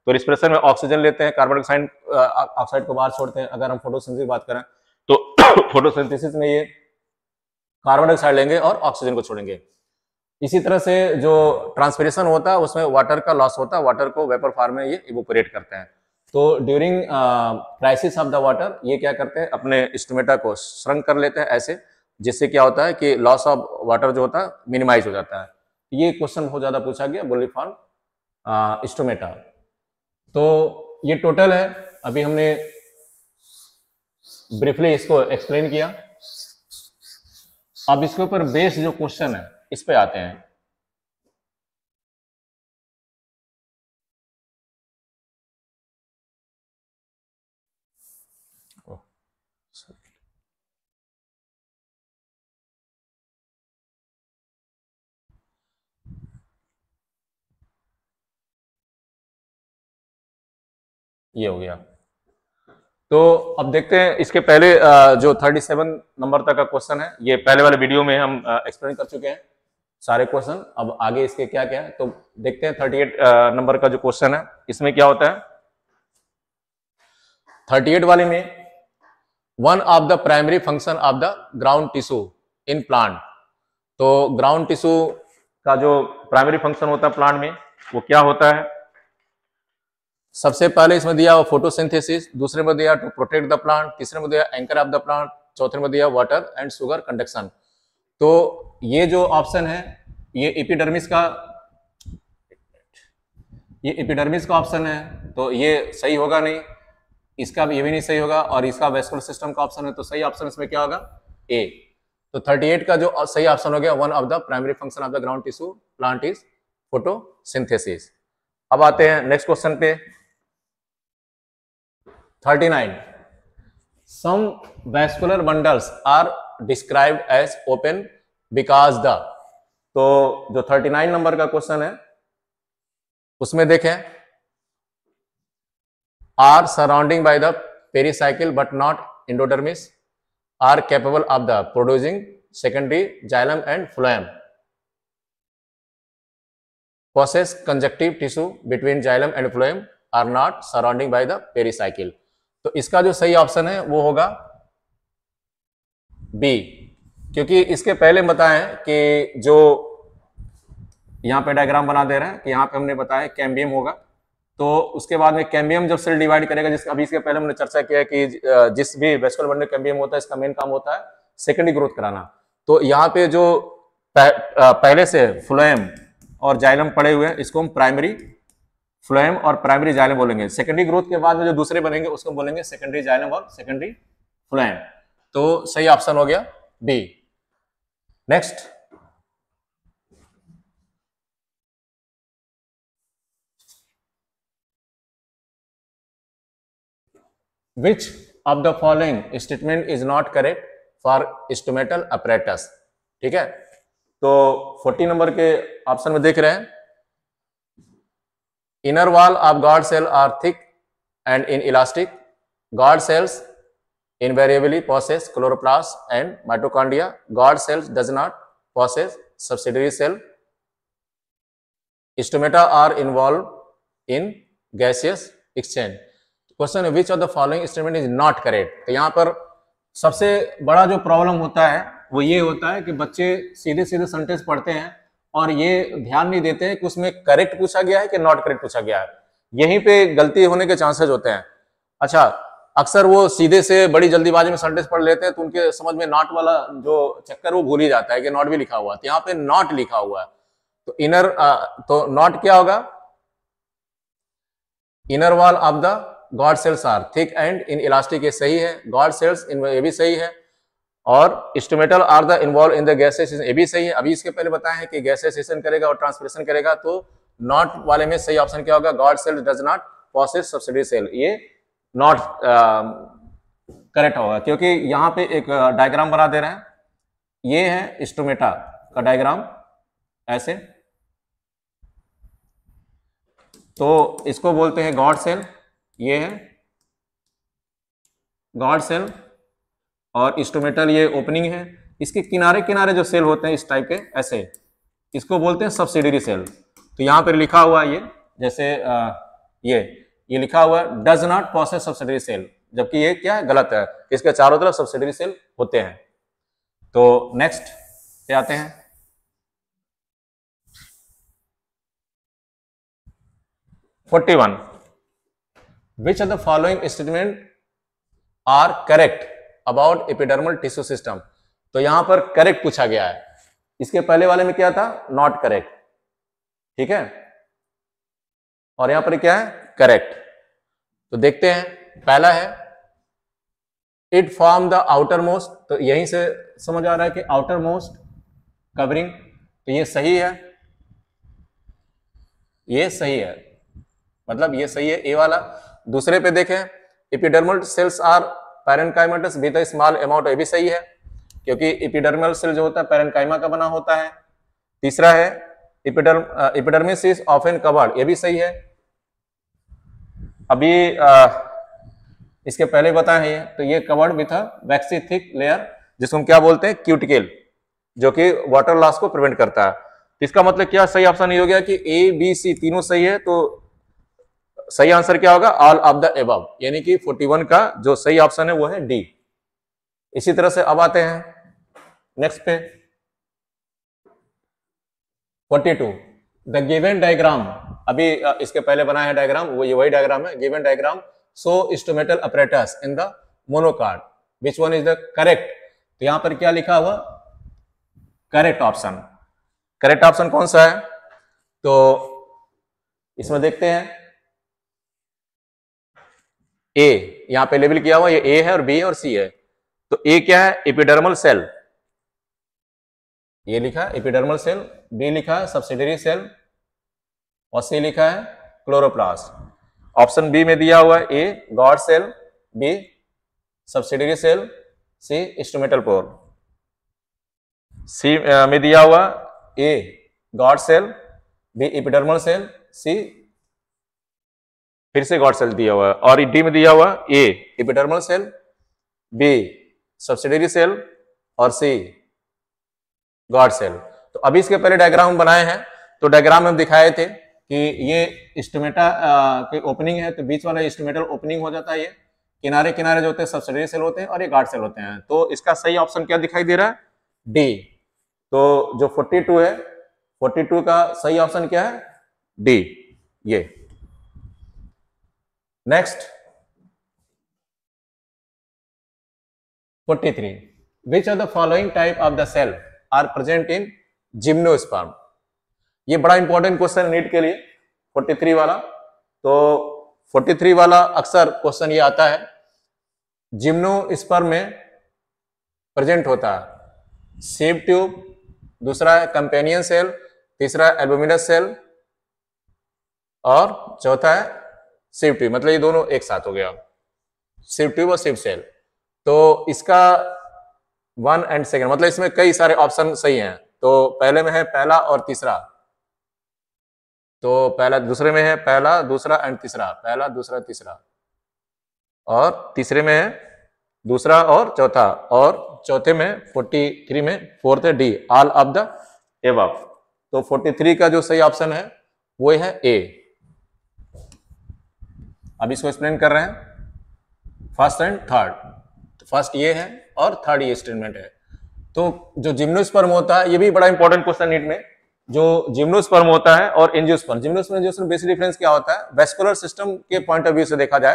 तो रिस्पिरेशन में ऑक्सीजन लेते हैं, कार्बन डाइऑक्साइड को बाहर छोड़ते हैं। अगर हम फोटोसिंथेसिस की बात करें तो फोटोसिंथेसिस में ये कार्बन डाइऑक्साइड लेंगे और ऑक्सीजन को छोड़ेंगे। इसी तरह से जो ट्रांसपिरेशन होता है उसमें वाटर का लॉस होता है, वाटर को वेपर फॉर्म में ये इवोपोरेट करते हैं। तो during crisis of the water ये क्या करते हैं, अपने स्टोमेटा को श्रंक कर लेते हैं ऐसे, जिससे क्या होता है कि लॉस ऑफ वाटर जो होता है मिनिमाइज हो जाता है। ये क्वेश्चन बहुत ज्यादा पूछा गया, बुल्ली फॉर्म स्टोमेटा। तो ये टोटल है, अभी हमने ब्रीफली इसको एक्सप्लेन किया। अब इसके ऊपर बेस्ड जो क्वेश्चन है इस पे आते हैं। ये हो गया। तो अब देखते हैं इसके पहले जो 37 नंबर तक का क्वेश्चन है, ये पहले वाले वीडियो में हम एक्सप्लेन कर चुके हैं सारे क्वेश्चन। अब आगे इसके क्या क्या है तो देखते हैं। 38 नंबर का जो क्वेश्चन है इसमें क्या होता है, 38 वाले में one of the primary function of the ground tissue in plant. तो ग्राउंड टिश्यू का जो प्राइमरी फंक्शन होता है प्लांट में वो क्या होता है, सबसे पहले इसमें दिया वो फोटोसिंथेसिस, दूसरे में दिया टू प्रोटेक्ट द प्लांट, तीसरे में दिया एंकर ऑफ द प्लांट, चौथे में दिया वाटर एंड शुगर कंडक्शन। तो ये जो ऑप्शन है ये एपिडर्मिस का ऑप्शन है, तो ये सही होगा नहीं, इसका ये भी नहीं सही होगा, और इसका वेस्कुलर सिस्टम का ऑप्शन है, तो सही ऑप्शन इसमें क्या होगा ए। तो 38 का जो सही ऑप्शन हो गया, one of the primary function of the ground tissue plant is photosynthesis. अब आते हैं नेक्स्ट क्वेश्चन पे। 39 some vascular bundles are described as open because the। तो जो 39 नंबर का क्वेश्चन है उसमें देखें, are surrounding by the pericycle but not endodermis, are capable of the producing secondary xylem and phloem, possess conjunctive tissue between xylem and phloem, are not surrounding by the pericycle। तो इसका जो सही option है वो होगा B, क्योंकि इसके पहले बताएं कि जो यहां पे डायग्राम बना दे रहे हैं कि यहां पे हमने बताया कैम्बियम होगा, तो उसके बाद में कैम्बियम जब सेल डिवाइड करेगा, जिस अभी इसके पहले हमने चर्चा किया कि जिस भी वेस्कुलर बंडल कैम्बियम होता है इसका मेन काम होता है सेकेंडरी ग्रोथ कराना। तो यहाँ पे जो पहले से फ्लोएम और जाइलम पड़े हुए हैं इसको हम प्राइमरी फ्लोएम और प्राइमरी जाइलम बोलेंगे। सेकेंडरी ग्रोथ के बाद में जो दूसरे बनेंगे उसको बोलेंगे सेकेंडरी जाइलम और सेकेंडरी फ्लोएम। तो सही ऑप्शन हो गया B. Next, which of the following statement is not correct for stomatal apparatus. ठीक है, तो 40 नंबर के ऑप्शन में देख रहे हैं, inner wall of guard cell are thick and inelastic, guard cells invariably possess chloroplast and mitochondria. God cells does not possess subsidiary cell. Stomata are involved in gaseous exchange. Question which of the following statement is not correct. तो यहाँ पर सबसे बड़ा जो problem होता है वो ये होता है कि बच्चे सीधे सीधे सेंटेंस पढ़ते हैं और ये ध्यान नहीं देते हैं कि उसमें करेक्ट पूछा गया है कि नॉट करेक्ट पूछा गया है। यहीं पे गलती होने के चांसेस होते हैं। अच्छा, अक्सर वो सीधे से बड़ी जल्दीबाजी में सेंटेंस पढ़ लेते हैं तो उनके समझ में नॉट वाला जो चक्कर वो भूल ही जाता है कि नॉट भी लिखा हुआ है। तो यहाँ पे नॉट लिखा हुआ है तो इनर तो नॉट क्या होगा, inner wall of the guard cells are thick and inelastic, ये सही है। गॉड सेल्स ये भी सही है। और stomatal are the involve in the gasation, ये भी सही है। अभी इसके पहले बताया है कि गैसेशन करेगा और ट्रांसपिरेशन करेगा, तो नॉट वाले में सही ऑप्शन क्या होगा, guard cells does not possess subsidiary cell, ये नॉट करेक्ट होगा। क्योंकि यहाँ पे एक डायग्राम बना दे रहे हैं, ये है स्टोमेटा का डायग्राम ऐसे, तो इसको बोलते हैं गॉड सेल, ये है गॉड सेल और स्टोमेटल ये ओपनिंग है। इसके किनारे किनारे जो सेल होते हैं इस टाइप के ऐसे, इसको बोलते हैं सब्सिडियरी सेल। तो यहाँ पर लिखा हुआ है ये, जैसे ये लिखा हुआ है does not possess subsidiary cell, जबकि ये क्या है, गलत है। इसके चारों तरफ सब्सिडियरी सेल होते हैं। तो नेक्स्ट पे आते हैं, Which of the following statement are correct about epidermal tissue system? तो यहां पर करेक्ट पूछा गया है। इसके पहले वाले में क्या था, नॉट करेक्ट, ठीक है, और यहां पर क्या है, करेक्ट। तो देखते हैं, पहला है it form the outer most, तो यहीं से समझ आ रहा है कि आउटर मोस्ट कवरिंग, तो ये सही है, ये सही है, मतलब ये सही है ए वाला। दूसरे पे देखें, epidermal cells are parenchymatous with a small amount, ये भी सही है क्योंकि एपिडर्मल सेल जो होता है पैरेन्काइमा का बना होता है। तीसरा है एपिडर्मिस इज ऑफन कवर्ड, ये भी सही है। अभी इसके पहले बताए हैं, तो ये covered with a vaccine thick layer, जिसको हम क्या बोलते हैं, क्यूटिकल, जो कि वाटर लॉस को प्रिवेंट करता है। इसका मतलब क्या, सही ऑप्शन ये हो गया कि ए बी सी तीनों सही है, तो सही आंसर क्या होगा, ऑल ऑफ द एबव, यानी कि 41 का जो सही ऑप्शन है वो है डी। इसी तरह से अब आते हैं नेक्स्ट पे 42, द गिवन डायग्राम, अभी इसके पहले बनाया है डायग्राम, वो ये वही डायग्राम है, given diagram show stomatal apparatus in the monocot, which one is the correct. तो यहां पर क्या लिखा हुआ, करेक्ट ऑप्शन। करेक्ट ऑप्शन कौन सा है, तो इसमें देखते हैं ए, यहां पे लेबल किया हुआ, ये ए है और बी है और सी है। तो ए क्या है, एपिडर्मल सेल, ये लिखा है एपिडर्मल सेल, बी लिखा है सब्सिडियरी सेल और सी लिखा है क्लोरोप्लास्ट। ऑप्शन बी में दिया हुआ है A guard cell, B subsidiary cell, C stomatal pore. C में दिया हुआ A guard cell, B epidermal cell, C फिर से गॉड सेल दिया हुआ है, और डी में दिया हुआ A epidermal cell, B subsidiary cell और सी गॉड सेल। तो अभी इसके पहले डायग्राम बनाए हैं, तो डायग्राम में दिखाए थे कि ये स्टोमेटा की ओपनिंग है, तो बीच वाला स्टोमेटल ओपनिंग हो जाता है, ये किनारे किनारे जो होते हैं सब्सिडियरी सेल होते हैं और ये गार्ड सेल होते हैं। तो इसका सही ऑप्शन क्या दिखाई दे रहा है, डी। तो जो 42 है, 42 का सही ऑप्शन क्या है, डी, ये। Next 43, which of the following type of the cell are present in gymnosperm. ये बड़ा इंपॉर्टेंट क्वेश्चन नीट के लिए 43 वाला। तो 43 वाला अक्सर क्वेश्चन ये आता है, जिम्नोस्पर्म में प्रेजेंट होता है सेव ट्यूब, दूसरा है कंपेनियन सेल, तीसरा है एल्बुमिनस सेल और चौथा है सिव ट्यूब, मतलब ये दोनों एक साथ हो गया, सिव ट्यूब और सिव सेल। तो इसका 1 एंड सेकेंड, मतलब इसमें कई सारे ऑप्शन सही हैं। तो पहले में है पहला और तीसरा, तो पहला, दूसरे में है पहला दूसरा एंड तीसरा, पहला दूसरा तीसरा, और तीसरे में है दूसरा और चौथा, और चौथे में 43 में फोर्थ है D, all of the above. तो 43 का जो सही ऑप्शन है वो है ए। अब इसको एक्सप्लेन कर रहे हैं फर्स्ट एंड थर्ड। तो फर्स्ट ये है और थर्ड ये स्टेटमेंट है। तो जो जिम्नोस्पर्म होता है, ये भी बड़ा इंपॉर्टेंट क्वेश्चन नीट में, जो जिम्नोस्पर्म होता है और एंजियोस्पर्म, जिम्नोस्पर्म बेसिक डिफरेंस क्या होता है, वेस्कुलर सिस्टम के पॉइंट ऑफ व्यू से देखा जाए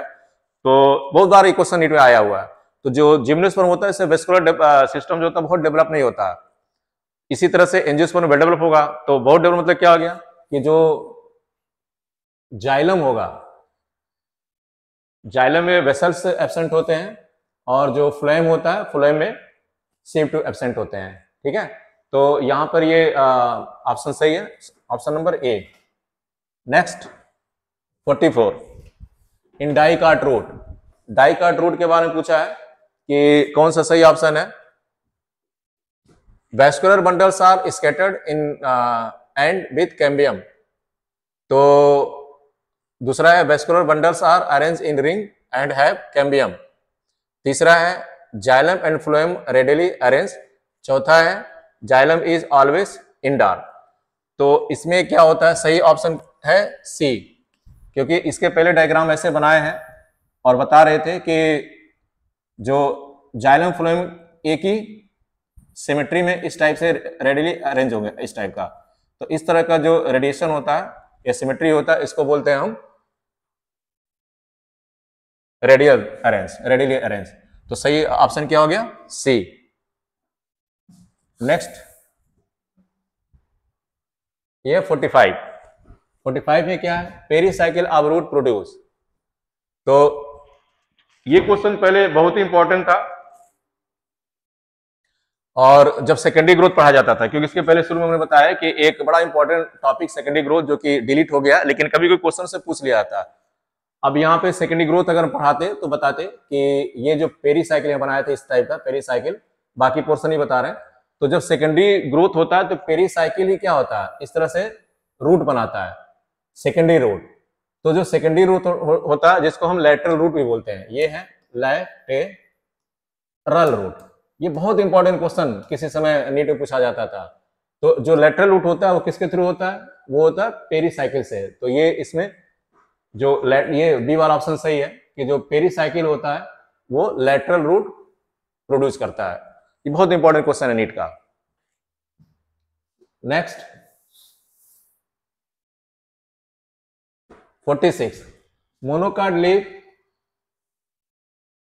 तो बहुत बार ये क्वेश्चन नीट में आया हुआ है। तो जो जिम्नोस्पर्म होता है इससे वेस्कुलर सिस्टम जो होता है बहुत डेवलप नहीं होता है। इसी तरह से एंजियोस्पर्म वेल डेवलप होगा। तो बहुत डेवलप मतलब क्या हो गया कि जो जाइलम होगा, जाइलम में वेसल्स एब्सेंट होते हैं और जो फ्लोएम होता है फ्लोएम में सीव टू एब्सेंट होते हैं। ठीक है, तो यहां पर ये ऑप्शन सही है, option number A. Next 44, in dicot root, dicot root के बारे में पूछा है कि कौन सा सही ऑप्शन है। Vascular bundles are scattered in and with cambium. तो दूसरा है vascular bundles are arrange in ring and have cambium. तीसरा है xylem and phloem radially arrange. चौथा है जाइलम इज ऑलवेज इंडार। तो इसमें क्या होता है, सही ऑप्शन है सी, क्योंकि इसके पहले डायग्राम ऐसे बनाए हैं और बता रहे थे कि जो जाइलम फ्लोएम एक ही सिमेट्री में इस टाइप से रेडिली अरेंज होंगे, इस टाइप का। तो इस तरह का जो रेडिएशन होता है या सिमेट्री होता है, इसको बोलते हैं हम रेडियल अरेंज, रेडियली अरेंज। तो सही ऑप्शन क्या हो गया, सी। नेक्स्ट ये 45 में क्या है, पेरीसाइकिल ऑफ रूट प्रोड्यूस। तो ये क्वेश्चन पहले बहुत ही इंपॉर्टेंट था और जब सेकेंडरी ग्रोथ पढ़ा जाता था, क्योंकि इसके पहले शुरू में हमने बताया कि एक बड़ा इंपॉर्टेंट टॉपिक सेकेंडरी ग्रोथ जो कि डिलीट हो गया, लेकिन कभी कोई क्वेश्चन से पूछ लिया था। अब यहाँ पे सेकेंडरी ग्रोथ अगर पढ़ाते तो बताते कि ये जो पेरीसाइकिल बनाए थे इस टाइप का पेरीसाइकिल, बाकी पोर्शन ही बता रहे हैं। तो जब सेकेंडरी ग्रोथ होता है तो पेरीसाइकिल ही क्या होता है, इस तरह से रूट बनाता है, सेकेंडरी रूट। तो जो सेकेंडरी रूट होता है जिसको हम लैटरल रूट भी बोलते हैं, ये है लैटेरल रूट। ये बहुत इंपॉर्टेंट क्वेश्चन किसी समय नीट में पूछा जाता था। तो जो लैटरल रूट होता है वो किसके थ्रू होता है, वो होता है पेरीसाइकिल से। तो ये इसमें जो ये बी वाला ऑप्शन सही है कि जो पेरीसाइकिल होता है वो लैटरल रूट प्रोड्यूस करता है। ये बहुत इंपॉर्टेंट क्वेश्चन है नीट का। Next 46, monocot leaf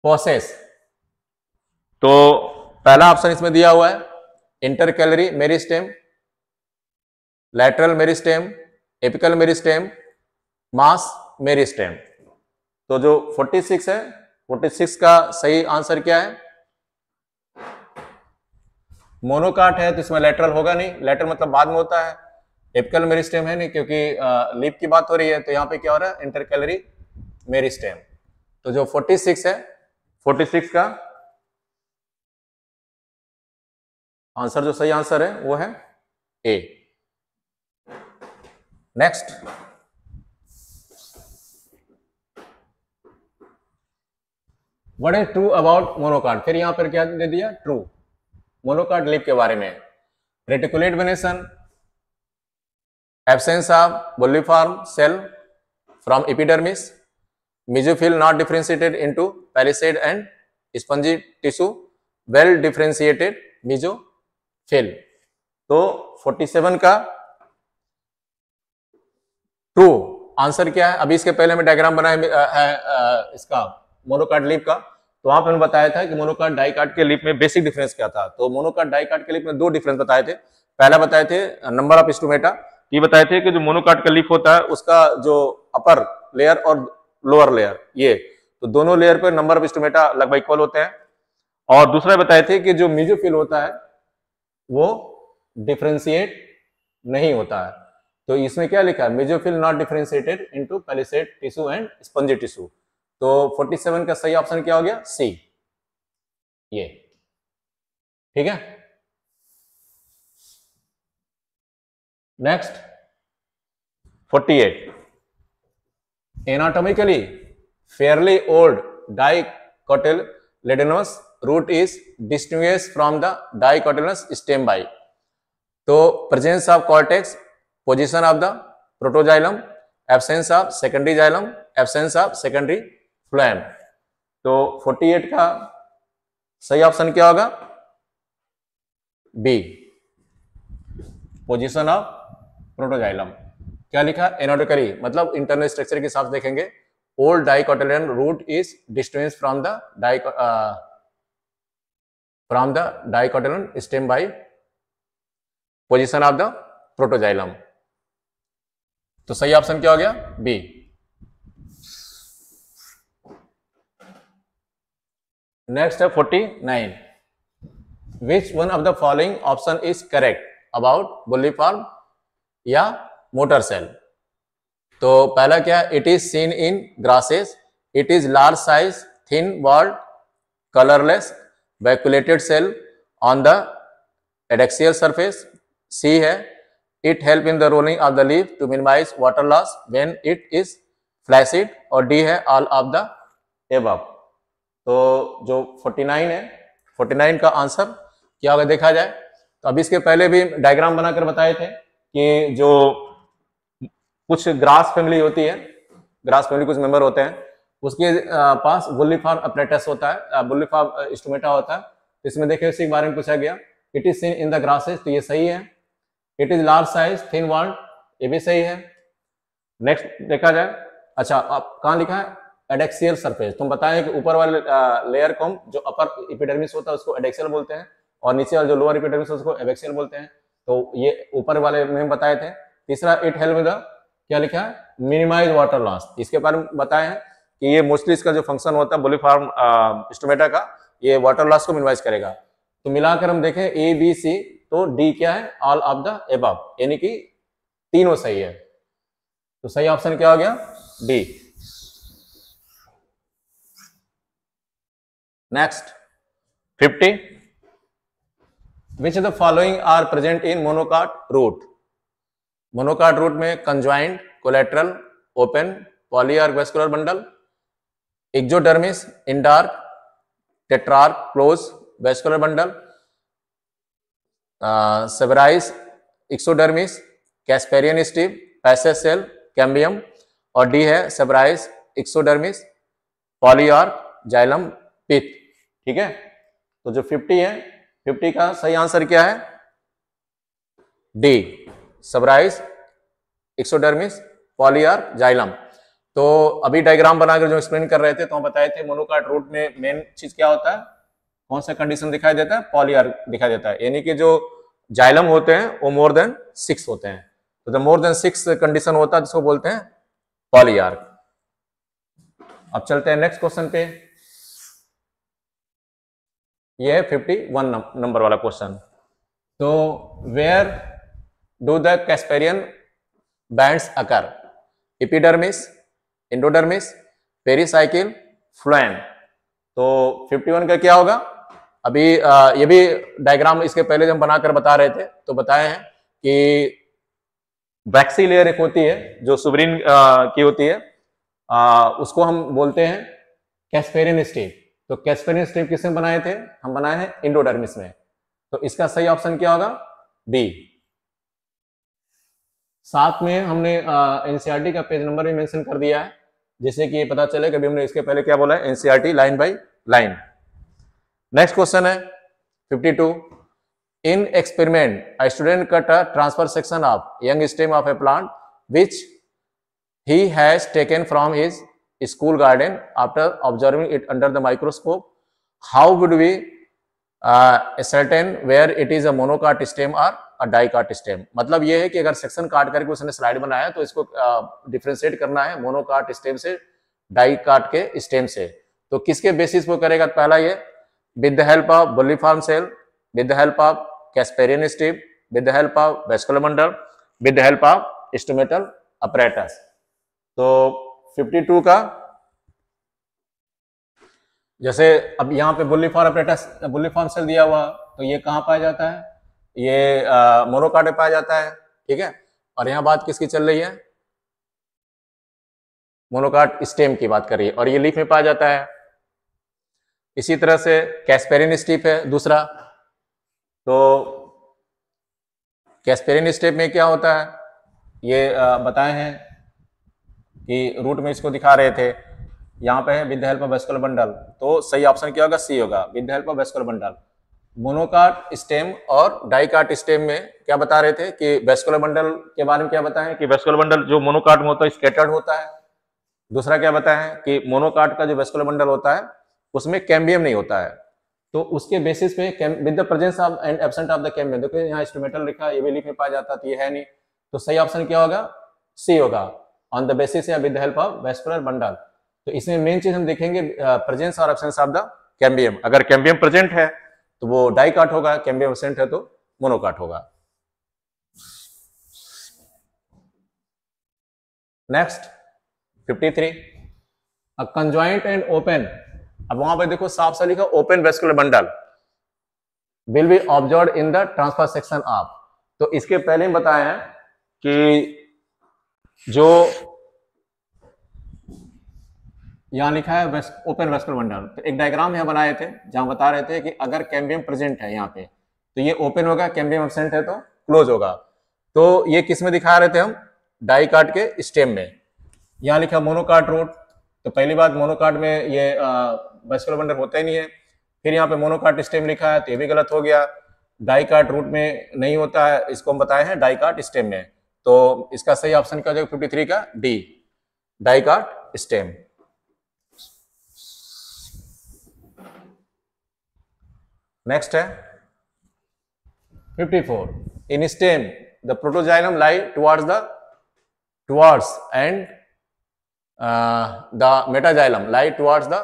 possess. तो पहला ऑप्शन इसमें दिया हुआ है intercalary meristem, lateral meristem, apical meristem, mass meristem. तो जो 46 है, 46 का सही आंसर क्या है, मोनोकाट है तो इसमें लैटरल होगा नहीं, लैटरल मतलब बाद में होता है। एपिकल मेरिस्टेम है नहीं, क्योंकि लीफ की बात हो रही है। तो यहाँ पे क्या हो रहा है, इंटरकैलरी मेरिस्टेम। तो जो 46 है, 46 का आंसर जो सही आंसर है वो है A. Next what is true about monocot. फिर यहां पर क्या दे दिया, ट्रू मोनोकाट लीफ के बारे में। Reticulate venation, absence of bulliform cell from epidermis, mesophyll not differentiated into palisade and spongy tissue, well differentiated mesophyll. तो 47 का ट्रू आंसर क्या है। अभी इसके पहले में डायग्राम बनाया है इसका मोनोकाट लीफ का। तो वहां पर बताया था कि मोनोकाट डाइकाट के लीफ में बेसिक डिफरेंस क्या था। तो मोनोकाट डाइकाट के लीफ में दो डिफरेंस बताए थे। पहला बताए थे नंबर ऑफ स्टोमेटा, ये बताए थे कि जो मोनोकाट का लीफ होता है उसका जो अपर लेयर और लोअर लेयर, ये तो दोनों लेयर पर नंबर ऑफ स्टोमेटा लगभग इक्वल होते हैं। और दूसरा बताए थे कि जो मेसोफिल होता है वो डिफरेंशिएट नहीं होता है। तो इसमें क्या लिखा है, mesophyll not differentiated into palisade tissue and spongy tissue. तो 47 का सही ऑप्शन क्या हो गया, सी, ये। ठीक है। Next 48, anatomically fairly old dicotyledonous root is distinguish from the dicotyledonous stem by. तो presence of cortex, position of the protoxylem, absence of secondary xylem, absence of secondary phloem. तो 48 का सही ऑप्शन क्या होगा? B, position of protoxylem. क्या लिखा? एनोडोकरी, मतलब internal structure के हिसाब से देखेंगे, old dicotyledon root is distance from the dicotyledon stem by position of the protoxylem. तो सही ऑप्शन क्या हो गया? बी। नेक्स्ट है 49, which one of the following option is correct about bulliform या मोटर सेल? तो पहला क्या? It is seen in grasses, it is large size, thin walled, colourless, vacuolated cell on the adaxial surface. C है, it help in the rolling of the leaf to minimise water loss when it is flaccid. और D है, all of the above. तो जो 49 है, 49 का answer क्या होगा देखा जाए तो अभी इसके पहले भी डायग्राम बनाकर बताए थे कि जो कुछ ग्रास फैमिली होती है, ग्रास फैमिली कुछ मेंबर होते हैं, उसके पास बुल्लीफॉर्म अपरेटस होता है, बुल्लीफॉर्म स्टोमेटा होता है। तो इसमें देखिए उसी के बारे में पूछा गया, it is seen in the grasses, तो ये सही है। It is large size, thin walled, ये भी सही है। नेक्स्ट देखा जाए, अच्छा अब कहाँ लिखा है? Adaxial surface. तुम बताएं कि ऊपर वाले लेयर को जो अपर एपिडर्मिस होता है उसको एडेक्सियल बोलते हैं, और नीचे वाले जो लोअर एपिडर्मिस उसको एबैक्सियल बोलते हैं। तो ये ऊपर वाले में बताए थे। तीसरा, इट हेल्प विद द, क्या लिखा है? Minimise water loss. इसके बारे में बताए हैं कि ये मोस्टली इसका जो फंक्शन होता है बुल्लीफॉर्म स्टोमेटा का, ये वाटर लॉस को मिनिमाइज करेगा। तो मिलाकर हम देखें ए बी सी, तो डी क्या है? ऑल ऑफ द एबव, यानी कि तीनों सही है। तो सही ऑप्शन क्या हो गया? D. Next 50, which of the following are present in monocot root? Monocot root में conjoint, collateral, open, polyarch vascular bundle, exodermis, endarch, tetrarch, close vascular bundle, suberised, exodermis, Casparian strip, passage cell, cambium. और D है suberised, exodermis, polyarch, xylem, पिथ। ठीक है, तो जो 50 है, 50 का सही आंसर क्या है? D, suberised, exodermis, polyarch, xylem. तो अभी डायग्राम बनाकर जो एक्सप्लेन कर रहे थे तो हम बताए थे मोनोकाट रूट में मेन चीज क्या होता है, कौन सा कंडीशन दिखाई देता है? पॉलीआर्क दिखाई देता है, यानी कि जो जाइलम होते हैं वो मोर देन 6 होते हैं। तो जब मोर देन 6 कंडीशन होता है जिसको बोलते हैं पॉलीआर्क। अब चलते हैं नेक्स्ट क्वेश्चन पे। ये है 51 नंबर वाला क्वेश्चन। तो where do the casparian bands occur? Epidermis, endodermis, pericycle, phloem. तो 51 का क्या होगा? अभी ये भी डायग्राम इसके पहले जब हम बनाकर बता रहे थे तो बताए हैं कि वैक्सी लेयर एक होती है जो सुब्रीन की होती है, उसको हम बोलते हैं कैस्पेरियन स्ट्रिप। तो कैस्पेरियन स्ट्रिप किसमें बनाए थे? हम बनाए हैं एंडोडर्मिस में। तो इसका सही ऑप्शन क्या होगा? बी। साथ में हमने एनसीईआरटी का पेज नंबर भी मेंशन कर दिया है, जिससे कि ये पता चले कि अभी हमने इसके पहले क्या बोला है, NCERT line by line. Next question है 52, इन experiment a student cut a transfer section of young stem of a plant which he has taken from his school garden. After observing it under the microscope, how would we ascertain where it is a monocot stem or a dicot stem? मतलब ये है कि अगर section काट करके उसने slide बनाया तो इसको डिफरेंशिएट करना है मोनोकाट स्टेम से डाइकाट के स्टेम से। तो किसके बेसिस पर करेगा? पहला ये with the help of bulliform cell, with the help of Casparian strip, with the help of vascular bundle, with the help of stomatal apparatus। तो 52 का जैसे अब यहाँ पे बुल्लीफॉर्म apparatus, बुल्लीफॉर्म सेल दिया हुआ, तो ये कहाँ पाया जाता है? ये मोनोकाट में पाया जाता है। ठीक है, और यहाँ बात किसकी चल रही है? मोनोकाट स्टेम की बात कर रही है, और ये लीफ में पाया जाता है। इसी तरह से कैस्पेरिन स्टेप है दूसरा। तो कैस्पेरिन स्टेप में क्या होता है, ये बताए हैं कि रूट में इसको दिखा रहे थे, यहाँ पे है with the help of vascular bundle. तो सही ऑप्शन क्या होगा, सी होगा, with the help of vascular bundle. Monocot stem और डाइकाट स्टेम में क्या बता रहे थे कि वेस्कुलर बंडल के बारे में क्या बताएं कि वेस्कुलर बंडल जो मोनोकाट में होता है स्कैटर्ड होता है। दूसरा क्या बताएं कि मोनोकाट का जो वेस्कुलर बंडल होता है उसमें कैम्बियम नहीं होता है। तो उसके बेसिस पे with the presence of and absent of the cambium, देखो यहाँ इंस्ट्रूमेंटल लिखा है, ये भी लिख में पाया जाता, तो ये है नहीं, तो सही ऑप्शन क्या होगा, सी होगा, ऑन द बेसिस या with the help of vascular bundle. तो इसमें मेन चीज हम देखेंगे प्रेजेंस और एब्सेंस ऑफ द कैम्बियम। अगर कैम्बियम प्रेजेंट है तो वो डाइकाट होगा, कैम्बियम एब्सेंट है तो मोनोकाट होगा। Next 53, a conjoint and open, अब वहां पे देखो साफ सा लिखा open vascular bundle will be observed in the transfer section of. तो इसके पहले ही बताया है कि जो यहां लिखा है ओपन वेस्कुलर बंडल, तो एक डायग्राम यहां बनाए थे जहां बता रहे थे कि अगर कैम्बियम प्रेजेंट है यहाँ पे तो ये ओपन होगा, कैम्बियम एब्सेंट है तो क्लोज होगा। तो ये किस में दिखा रहे थे हम, डाइकाट के स्टेम में। यहाँ लिखा मोनोकाट रूट, तो पहली बात मोनोकाट में ये वेस्कुलर बंडल होता ही नहीं है। फिर यहाँ पे मोनोकाट स्टेम लिखा है तो ये भी गलत हो गया, डाइकाट रूट में नहीं होता है, इसको हम बताए हैं डाइकाट स्टेम में। तो इसका सही ऑप्शन क्या हो जाएगा 53 का डी, डाइकाट स्टेम। नेक्स्ट है 54, in stem the protoxylem lie towards and the metaxylem lie towards the,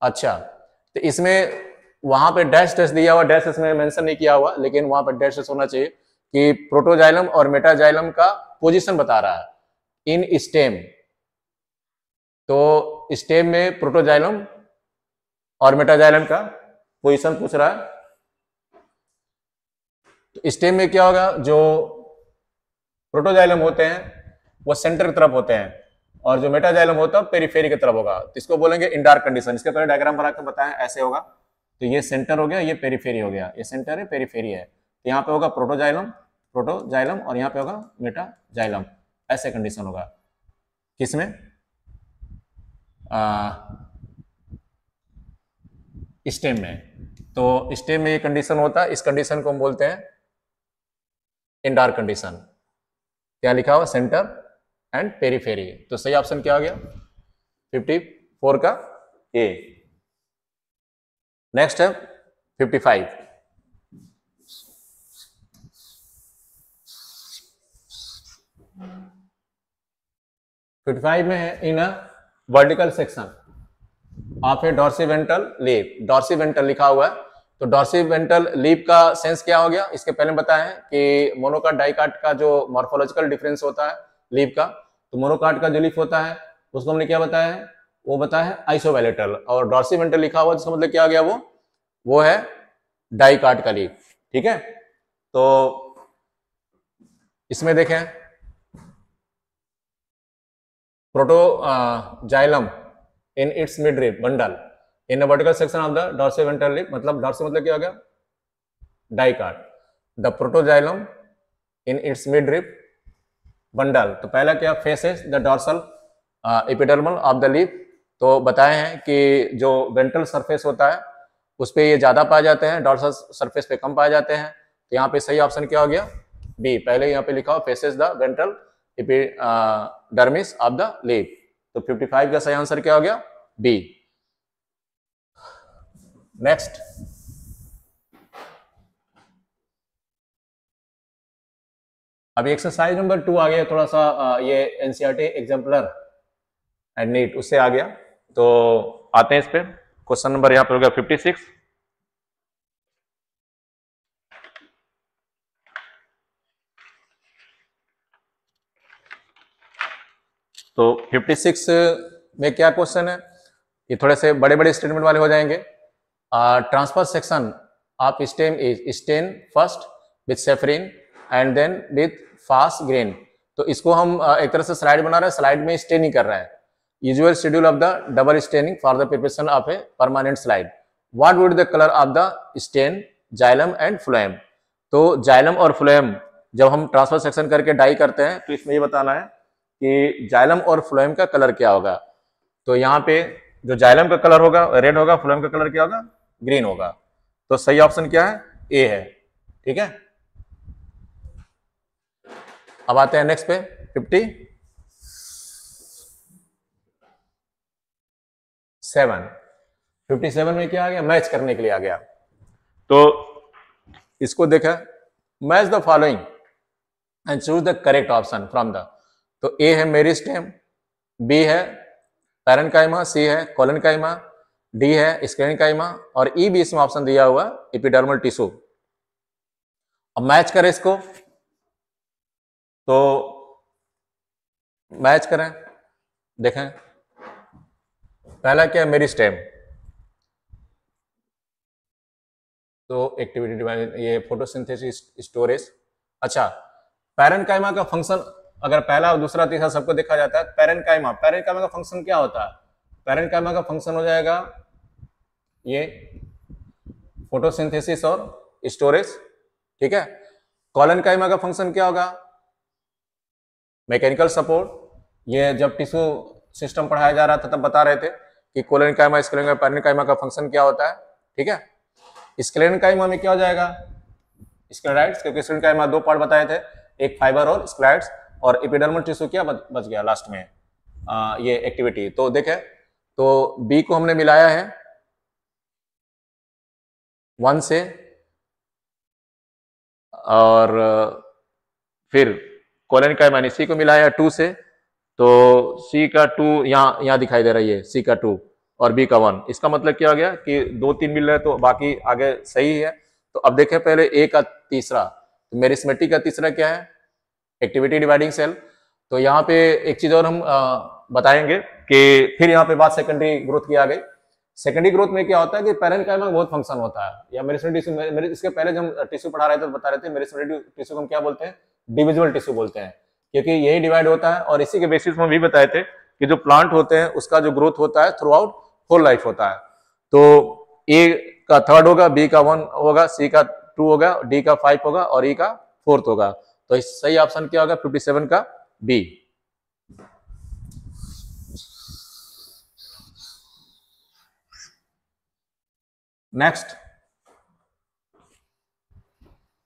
अच्छा तो इसमें वहां पे डैश डैश दिया हुआ, डैश इसमें मेंशन नहीं किया हुआ, लेकिन वहां पर डैश होना चाहिए कि प्रोटोजाइलम और मेटाजाइलम का पोजीशन बता रहा है इन स्टेम। तो स्टेम में प्रोटोजाइलम और मेटाजाइलम का पोजीशन पूछ रहा है। तो स्टेम में क्या होगा, जो प्रोटोजाइलम होते हैं वो सेंटर की तरफ होते हैं और जो मेटाजाइलम होता है पेरिफेरी की तरफ होगा, तो इसको बोलेंगे इनडार्क कंडीशन। इसके पहले डायग्राम बना के बताएं, ऐसे होगा, तो ये सेंटर हो गया, ये पेरिफेरी हो गया, ये सेंटर है पेरिफेरी है, तो यहाँ पे होगा प्रोटोजाइलम और यहाँ पे होगा मेटाजाइलम, ऐसे कंडीशन होगा किसमें, स्टेम में। तो स्टेम में ये कंडीशन होता है, इस कंडीशन को हम बोलते हैं इनडार्क कंडीशन। क्या लिखा हुआ, सेंटर एंड पेरिफेरी। तो सही ऑप्शन क्या हो गया 54 का ए। नेक्स्ट है 55, में है in a vertical section of a dorsiventral leaf, dorsiventral लिखा हुआ है, तो डॉर्सिवेंट्रल लीफ का सेंस क्या हो गया, इसके पहले बताया है कि मोनोकाट डाइकाट का जो मॉर्फोलॉजिकल डिफरेंस होता है लीफ का, तो मोनोकाट का जो लीफ होता है उसको हमने क्या बताया है, वो बताया है आइसोवेलेटरल, और डॉर्सिवेंट्रल लिखा हुआ जिसका मतलब क्या हो गया, वो है डाइकाट का लीफ। ठीक है, तो इसमें देखें protoxylem in its mid rib bundle in a vertical section of the dorsiventral leaf, मतलब डॉर्सी मतलब क्या हो गया, dicot. The protoxylem in its mid rib bundle, तो पहला क्या, faces the dorsal epidermal of the leaf, तो बताए हैं कि जो वेंट्रल सरफेस होता है उस पे ये ज्यादा पाए जाते हैं, डॉर्सल सरफेस पे कम पाए जाते हैं। तो यहाँ पे सही ऑप्शन क्या हो गया, बी, पहले यहाँ पे लिखा हो faces the ventral epidermis of the leaf, तो 55 का सही आंसर क्या हो गया, बी। नेक्स्ट अभी एक्सरसाइज नंबर 2 आ गया, थोड़ा सा ये एनसीईआरटी एग्जाम्पलर एंड नीट उससे आ गया, तो आते हैं इस पे। क्वेश्चन नंबर यहाँ पे हो गया 56, तो 56 में क्या क्वेश्चन है, ये थोड़े से बड़े बड़े स्टेटमेंट वाले हो जाएंगे। Transverse section of stem is stain first with safranin and then with fast green, तो इसको हम एक तरह से स्लाइड बना रहे हैं, स्लाइड में स्टेन ही कर रहे हैं। usual schedule of the double staining for the preparation of a permanent slide. What would the color of the stain, xylem and phloem? तो जाइलम और फ्लोएम जब हम ट्रांसफर सेक्शन करके डाई करते हैं तो इसमें ये बताना है कि जाइलम और फ्लोएम का कलर क्या होगा। तो यहाँ पे जो जाइलम का कलर होगा रेड होगा, फ्लोएम का कलर क्या होगा, ग्रीन होगा। तो सही ऑप्शन क्या है, ए है। ठीक है, अब आते हैं नेक्स्ट पे 57 में क्या आ गया, मैच करने के लिए आ गया। तो इसको देखा, match the following and choose the correct option from the. तो ए है मेरिस्टेम, बी है पैरेन्काइमा, सी है कोलेनकाइमा, डी है स्क्लेरेन्काइमा और ई भी इसमें ऑप्शन दिया हुआ एपिडर्मल टिश्यू। अब मैच करें इसको, तो मैच करें, देखें पहला क्या है मेरिस्टेम, तो एक्टिविटी डिवाइड, ये फोटोसिंथेसिस स्टोरेज। अच्छा, पैरेन्काइमा का फंक्शन अगर पहला और दूसरा तीसरा सबको देखा जाता है, पैरेन्काइमा का फंक्शन क्या होता है, पैरेन्काइमा का फंक्शन हो जाएगा ये फोटोसिंथेसिस और स्टोरेज। ठीक है, कोलेनकाइमा का फंक्शन क्या होगा, मैकेनिकल सपोर्ट। ये जब टिश्यू सिस्टम पढ़ाया जा रहा था तब बता रहे थे कि कोलेनकाइमा, स्क्लेरेन्काइमा, पैरेन्काइमा का फंक्शन क्या होता है। ठीक है, स्क्लेरेन्काइमा में क्या हो जाएगा, स्क्लेराइड्स, क्योंकि स्क्लेरेन्काइमा दो पार्ट बताए थे, एक फाइबर और स्क्लेराइड्स, और एपिडर्मल टिश्यू क्या बच गया लास्ट में, ये एक्टिविटी। तो देखें, तो बी को हमने मिलाया है 1 से, और फिर कोलेनकाइमा ने सी को मिलाया 2 से, तो सी का 2 यहाँ दिखाई दे रही है, सी का 2 और बी का 1। इसका मतलब क्या हो गया कि 2-3 मिल रहे, तो बाकी आगे सही है। तो अब देखें पहले ए का तीसरा, तो मेरिस्मेटिक का तीसरा क्या है, एक्टिविटी डिवाइडिंग सेल। तो यहाँ पे एक चीज और हम बताएंगे कि फिर यहाँ पे बात सेकेंडरी ग्रोथ की आ गई। सेकेंडरी ग्रोथ में क्या होता है कि पैरेन्काइमा का बहुत फंक्शन होता है, या मेरिस्मेटिक टिश्यू, इसके पहले जब हम टिश्यू पढ़ा रहे थे तो बता रहे थे मेरिस्मेटिक टिश्यू को हम क्या बोलते हैं, डिविजिबल टिश्यू बोलते हैं, क्योंकि यही डिवाइड होता है। और इसी के बेसिस में भी बताए थे कि जो प्लांट होते हैं उसका जो ग्रोथ होता है थ्रू आउट होल लाइफ होता है। तो ए का 3rd होगा, बी का 1 होगा, सी का 2 होगा, डी का 5 होगा और ई का 4th होगा। तो सही ऑप्शन क्या होगा 57 का बी। नेक्स्ट,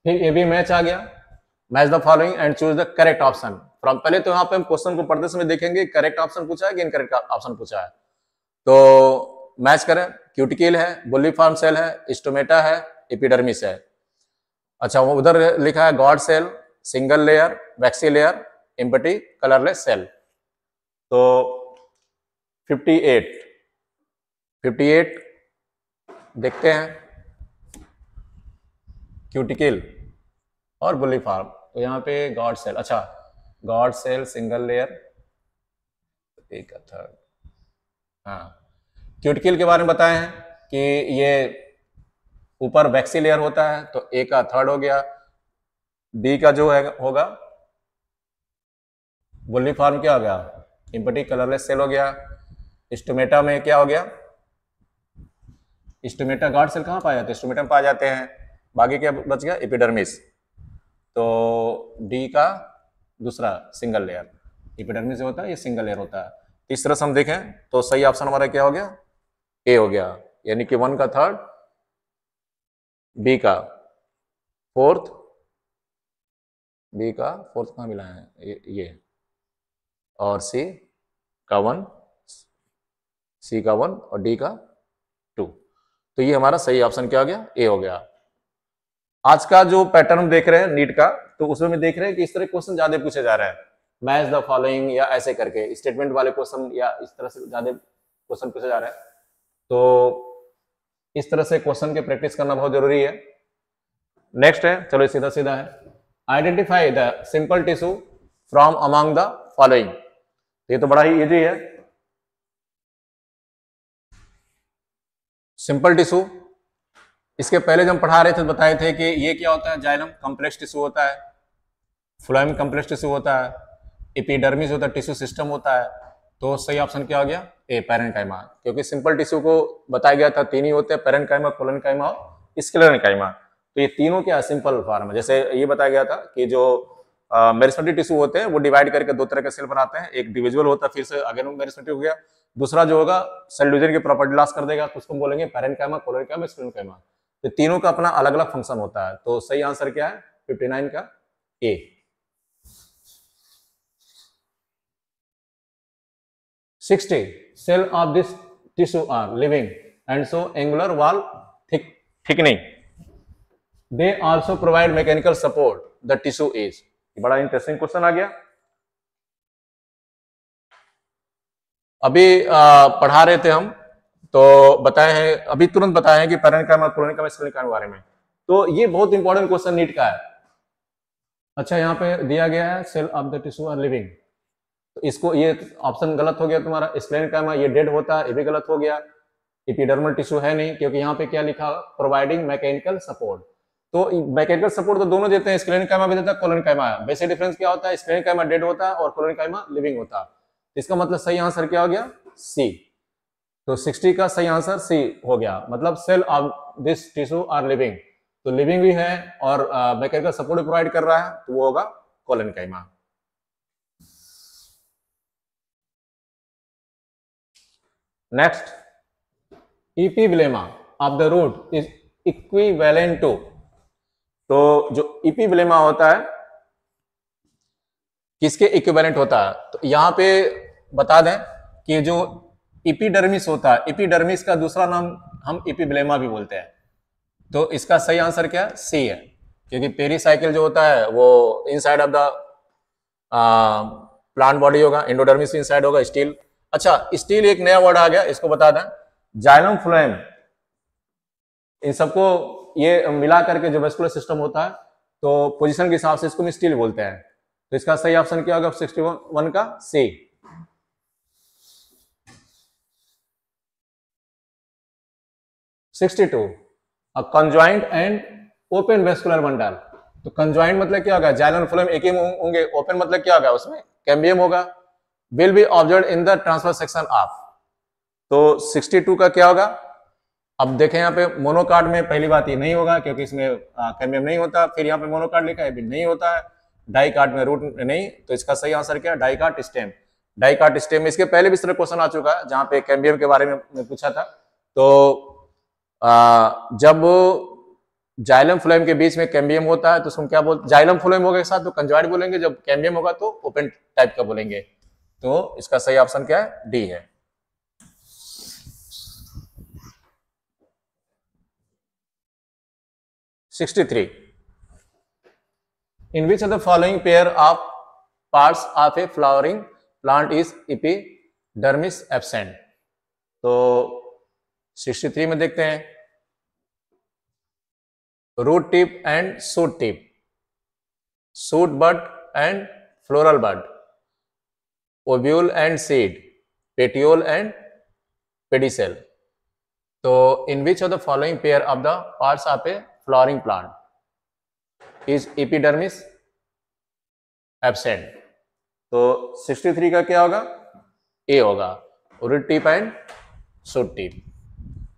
फिर ये भी मैच आ गया, match the following and choose the correct option from. पहले तो यहाँ पे हम क्वेश्चन को पढ़ते समय देखेंगे करेक्ट ऑप्शन पूछा है कि इनकरेक्ट ऑप्शन पूछा है। तो मैच करें, क्यूटिकल है, बुल्लीफॉर्म सेल है, स्टोमेटा है, एपिडर्मिस है। अच्छा, वो उधर लिखा है guard cell, single layer, waxy layer, empty, colourless cell. तो 58 देखते हैं, क्यूटिकल और बुल्लीफॉर्म। तो यहाँ पे गॉड सेल, अच्छा गॉड सेल, सिंगल लेयर, एक 3rd। हाँ, क्यूटिकल के बारे में बताए हैं कि ये ऊपर वैक्सी लेयर होता है, तो ए का 3rd हो गया, बी का जो है होगा बुल्लीफॉर्म क्या हो गया, एम्पटी कलरलेस सेल हो गया। स्टोमेटा में क्या हो गया, स्टोमेटा गार्ड सेल कहाँ पाए जाते हैं, स्टोमेटा में पाए जाते हैं। बाकी क्या बच गया, एपिडर्मिस। तो डी का दूसरा सिंगल लेयर, एपिडर्मिस जो होता है ये सिंगल लेयर होता है। तीसरा हम देखें तो सही ऑप्शन हमारा क्या हो गया, ए हो गया, यानी कि 1 का 3rd, बी का 4th, बी का 4th कहाँ मिला है ये, और सी का 1, सी का 1 और डी का 2। तो ये हमारा सही ऑप्शन क्या हो गया, ए हो गया। आज का जो पैटर्न देख रहे हैं नीट का, तो उसमें भी देख रहे हैं कि इस तरह क्वेश्चन ज्यादा पूछे जा रहे हैं, मैच द फॉलोइंग या ऐसे करके स्टेटमेंट वाले क्वेश्चन, या इस तरह से ज्यादा क्वेश्चन पूछे जा रहे हैं। तो इस तरह से क्वेश्चन के प्रैक्टिस करना बहुत जरूरी है। नेक्स्ट है, चलो सीधा सीधा है, identify the simple tissue from among the following. ये तो बड़ा ही इजी है। सिंपल टिश्यू, इसके पहले जब हम पढ़ा रहे थे तो बताए थे कि ये क्या होता है, जाइलम कॉम्प्लेक्स टिश्यू होता है, फ्लोएम कॉम्प्लेक्स टिश्यू होता है, एपिडर्मिस होता है, टिश्यू सिस्टम होता है, तो सही ऑप्शन क्या हो गया, ए पैरेन्काइमा, क्योंकि सिंपल टिश्यू को बताया गया था तीन ही होते हैं, पैरेन्काइमा, कोलोनकाइमा और स्क्लेरेन्काइमा। तो ये तीनों क्या सिंपल फॉर्म है। जैसे ये बताया गया था कि जो मेरिस्टेमेटिक टिश्यू होते हैं वो डिवाइड करके दो तरह के सेल बनाते हैं, एक इंडिविजुअल होता है, फिर से अगेन मेरिस्टेमेटिक हो गया, दूसरा जो होगा सेल डिवीजन की प्रॉपर्टी लॉस कर देगा, तो उसको बोलेंगे पैरेन्काइमा, कोलोनकाइमा, स्क्लेरेन्काइमा। तो तीनों का अपना अलग अलग फंक्शन होता है। तो सही आंसर क्या है 59 का ए। 60 cell of this tissue are living and so angular wall thickening. They also provide mechanical support the tissue is. बड़ा इंटरेस्टिंग क्वेश्चन आ गया। अभी पढ़ा रहे थे हम, तो बताए हैं, अभी तुरंत बताए हैं कि पैरेन्काइमा, कोलोनकाइमा, स्क्लेरेन्काइमा के बारे में। तो ये बहुत इंपॉर्टेंट क्वेश्चन नीट का है। अच्छा, यहाँ पे दिया गया है cell of the tissue are living, तो इसको ये ऑप्शन गलत हो गया तुम्हारा। स्क्लेरेन्काइमा ये डेड होता है, ये भी गलत हो गया। एपिडर्मल टिश्यू है नहीं, क्योंकि यहाँ पे क्या लिखा, प्रोवाइडिंग मैकेनिकल सपोर्ट। तो मैकेनिकल सपोर्ट तो दोनों देते हैं, स्क्लेरेन्काइमा भी देता है, कोलोनकाइमा। बेसिक डिफरेंस क्या होता है, स्क्लेरेन्काइमा डेड होता है और कोलोनकाइमा लिविंग होता है। इसका मतलब सही आंसर क्या हो गया, सी। तो 60 का सही आंसर सी हो गया, मतलब cell of this tissue are living, तो लिविंग भी है और मैकेनिकल सपोर्ट भी प्रोवाइड कर रहा है, तो वो होगा collenchyma. Next, epiblema of the root is equivalent to. तो जो इपिब्लेमा होता है किसके इक्विवेलेंट होता है, तो यहां पे बता दें कि जो इपिडर्मिस होता है, इपिडर्मिस का दूसरा नाम हम इपिब्लेमा भी बोलते हैं। तो इसका सही आंसर क्या है, सी है, क्योंकि पेरीसाइकिल जो होता है वो inside of the plant body होगा, एंडोडर्मिस इनसाइड होगा, स्टील। अच्छा, स्टील एक नया वर्ड आ गया, इसको बता दें, जाइलम फ्लोएम, इन सबको ये मिला करके जो वेस्कुलर सिस्टम होता है, तो पोजीशन के हिसाब से इसको हम स्टील बोलते हैं। तो इसका सही ऑप्शन क्या होगा 61 का C. Conjoint and open vascular bundle. तो कंजॉइंट मतलब क्या होगा, जाइलम फ्लोएम एक ही होंगे, ओपन मतलब क्या होगा, उसमें कैम्बियम होगा। Will be observe in the transfer section of. तो 62 का क्या होगा, अब देखें यहाँ पे मोनोकार्ड में पहली बात ये नहीं होगा, क्योंकि इसमें कैम्बियम नहीं होता। फिर यहाँ पे मोनोकार्ड लिखा है भी नहीं होता है, डाइकार्ड में रूट नहीं, तो इसका सही आंसर क्या है, डाइकार्ड स्टेम। डाइकार्ड स्टेम में इसके पहले भी इस तरह क्वेश्चन आ चुका है, जहां पे कैम्बियम के बारे में पूछा था। तो जब जाइलम फ्लोएम के बीच में कैम्बियम होता है तो उसको क्या बोलते, जाइलम फ्लोएम होगा के साथ तो कंजॉइंट बोलेंगे, जब कैम्बियम होगा तो ओपन टाइप का बोलेंगे। तो इसका सही ऑप्शन क्या है, डी है। In which of the following pair of parts of a flowering plant is epidermis absent? तो 63 में देखते हैं, root tip and shoot tip, shoot bud and floral bud, ovule and seed, petiole and pedicel. तो in which of the following pair of the parts of a flowering plant is epidermis absent? तो 63 का क्या होगा, A होगा, root tip and shoot tip.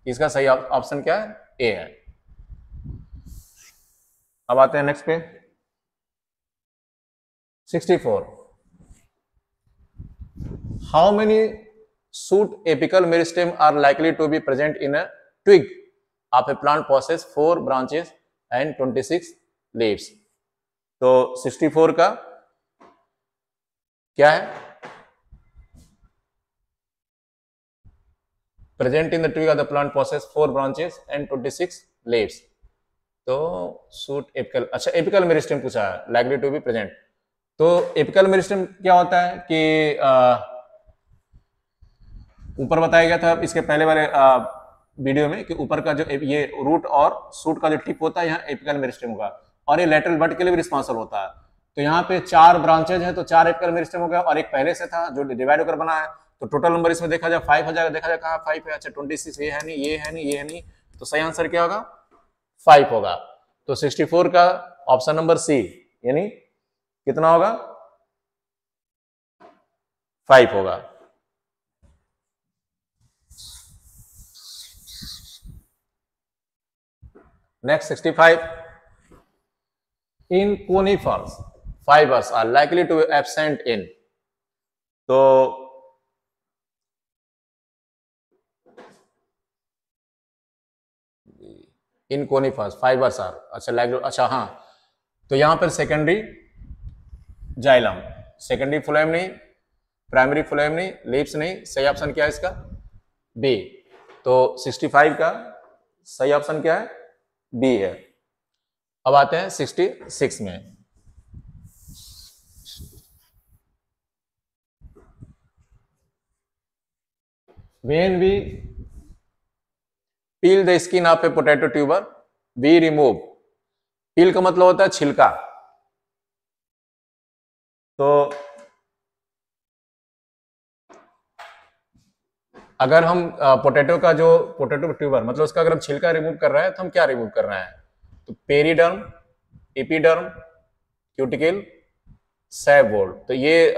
इसका सही option क्या है, ए है। अब आते हैं नेक्स्ट पे 64। How many shoot apical meristem are likely to be present in a twig of a plant possess 4 branches and 26 leaves? तो 64 का क्या है, present in the twig of the plant possess 4 branches and 26 leaves। तो shoot apical, अच्छा apical meristem पूछा है, likely to be present। तो apical meristem क्या होता है कि ऊपर बताया गया था इसके पहले वाले वीडियो में कि ऊपर का जो ये रूट और शूट का जो टिप होता है, यहाँ एपिकल मेरिस्टेम होगा, और ये लेटरल बड के लिए भी रिस्पॉन्सिबल होता है। तो यहाँ पे 4 ब्रांचेज हैं, तो 4 एपिकल मेरिस्टेम हो गया, और एक पहले से था जो डिवाइड होकर बना है। तो टोटल नंबर इसमें देखा जाए 5 हो जाएगा, देखा जाए कहाँ 5 है, अच्छा 26 ये है नहीं, ये है नहीं, ये है नहीं, तो सही आंसर क्या होगा, 5 होगा। तो 64 का ऑप्शन नंबर सी, यानी कितना होगा, 5 होगा। Next 65, in conifers fibres are likely to absent in. तो इन कोनिफर्स फाइबर्स आर, अच्छा लाइक, अच्छा हाँ, तो यहां पर सेकेंडरी जाइलम, सेकेंडरी फ्लोएम नहीं, प्राइमरी फ्लोएम नहीं, लीव्स नहीं, सही ऑप्शन क्या है इसका? बी। तो 65 का सही ऑप्शन क्या है? बी है। अब आते हैं 66 में। When we peel the skin of a potato tuber, we remove, peel का मतलब होता है छिलका। तो अगर हम पोटैटो का जो पोटैटो ट्यूबर मतलब उसका अगर हम छिलका रिमूव कर रहे हैं तो हम क्या रिमूव कर रहे हैं? तो पेरिडर्म, एपिडर्म, क्यूटिकल, सैवोल्ड। तो ये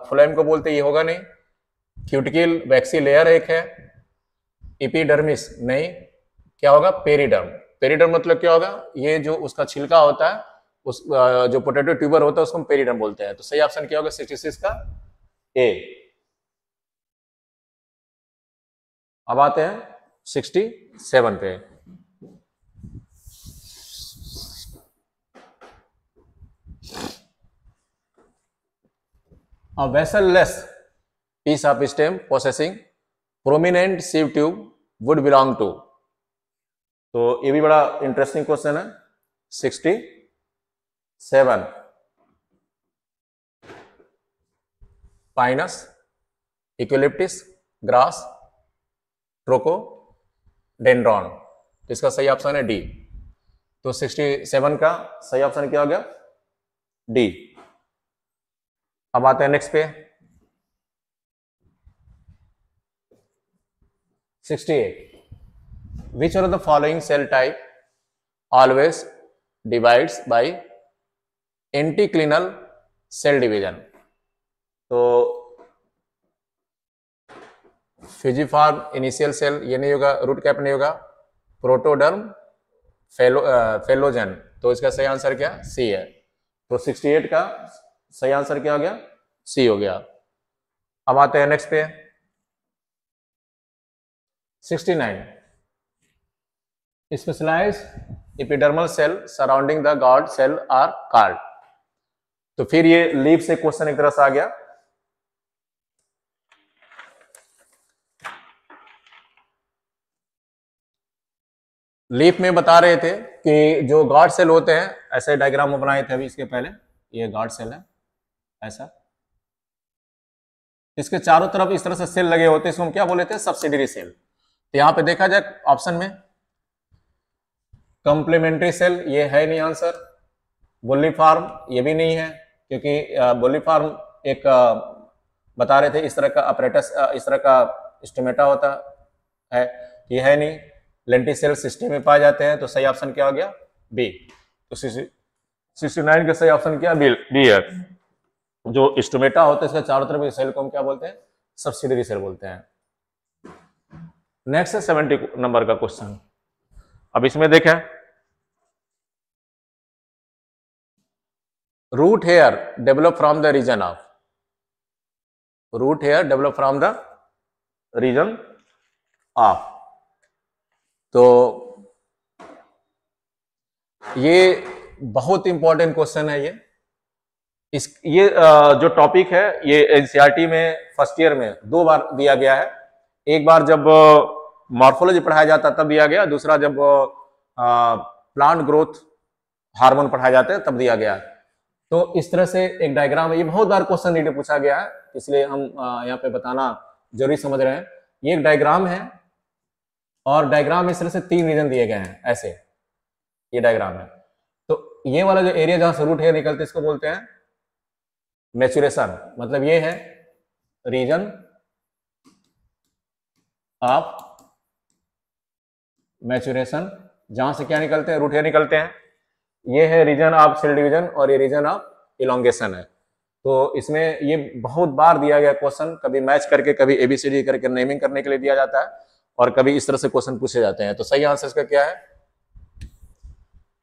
फ्लोएम को बोलते, ये होगा नहीं। क्यूटिकल वैक्सी लेयर एक है, एपिडर्मिस नहीं, क्या होगा? पेरिडर्म। पेरिडर्म मतलब क्या होगा? ये जो उसका छिलका होता है, उस जो पोटैटो ट्यूबर होता है उसको हम पेरिडर्म बोलते हैं। तो सही ऑप्शन क्या होगा 66 का? ए। अब आते हैं 67 पे। A vessel-less piece of stem possessing prominent sieve tube would belong to। तो ये भी बड़ा इंटरेस्टिंग क्वेश्चन है। 67, पाइनस, इक्विलिप्टिस, ग्रास, ट्रोकोडेंड्रॉन। तो इसका सही ऑप्शन है डी। तो 67 का सही ऑप्शन क्या हो गया? डी। अब आते हैं नेक्स्ट पे 68, which one of the following cell type always divides by anticlinal cell division? तो फ्यूजिफॉर्म इनिशियल सेल ये नहीं होगा, रूट कैप नहीं होगा, प्रोटोडर्म, फेलोजन। तो इसका सही आंसर क्या? सी है। तो 68 का सही आंसर क्या हो गया? सी हो गया। अब आते हैं नेक्स्ट पे 69, specialised epidermal cell surrounding the guard cell are called. तो फिर ये लीफ से क्वेश्चन एक तरह से आ गया। लीफ में बता रहे थे कि जो गार्ड सेल होते हैं, ऐसे डायग्राम बनाए थे अभी इसके पहले, ये गार्ड सेल है ऐसा, इसके चारों तरफ इस तरह से सेल लगे होते हैं, इसको हम क्या बोले थे? Subsidiary cell. तो यहां पे देखा जाए ऑप्शन में कंप्लीमेंट्री सेल, ये है नहीं आंसर। बुल्लीफॉर्म ये भी नहीं है, क्योंकि बुल्लीफॉर्म एक बता रहे थे इस तरह का अपरेटस, इस तरह का स्टोमेटा होता है, ये है नहीं। लेंटिसेल सिस्टम में पाए जाते हैं। तो सही ऑप्शन क्या हो गया? बी। तो 69 का सही ऑप्शन क्या? बी है। जो स्टोमेटा होता है इसका चारों तरफ सेल को हम क्या बोलते हैं? सब्सिडरी सेल बोलते हैं। नेक्स्ट है 70 नंबर का क्वेश्चन। अब इसमें देखें, root hair develop from the region of, root hair develop from the region of. तो ये बहुत इंपॉर्टेंट क्वेश्चन है। ये जो टॉपिक है ये एनसीईआरटी में फर्स्ट ईयर में 2 बार दिया गया है। एक बार जब मॉर्फोलॉजी पढ़ाया जाता तब दिया गया, दूसरा जब प्लांट ग्रोथ हार्मोन पढ़ाया जाते हैं तब दिया गया। तो इस तरह से एक डायग्राम है, ये बहुत बार क्वेश्चन रीड पूछा गया है, इसलिए हम यहाँ पे बताना जरूरी समझ रहे हैं। ये एक डायग्राम है और डायग्राम में इस तरह से 3 रीजन दिए गए हैं, ऐसे ये डायग्राम है। तो ये वाला जो एरिया जहां से रूट हेयर निकलते हैं इसको बोलते हैं मैच्योरेशन। मतलब ये है रीजन ऑफ मैच्योरेशन, जहां से क्या निकलते हैं? रूट हेयर निकलते हैं। ये है रीजन ऑफ सेल डिवीजन और ये रीजन ऑफ इलोंगेशन है। तो इसमें ये बहुत बार दिया गया क्वेश्चन, कभी मैच करके, कभी एबीसीडी करके नेमिंग करने के लिए दिया जाता है, और कभी इस तरह से क्वेश्चन पूछे जाते हैं। तो सही आंसर इसका क्या है?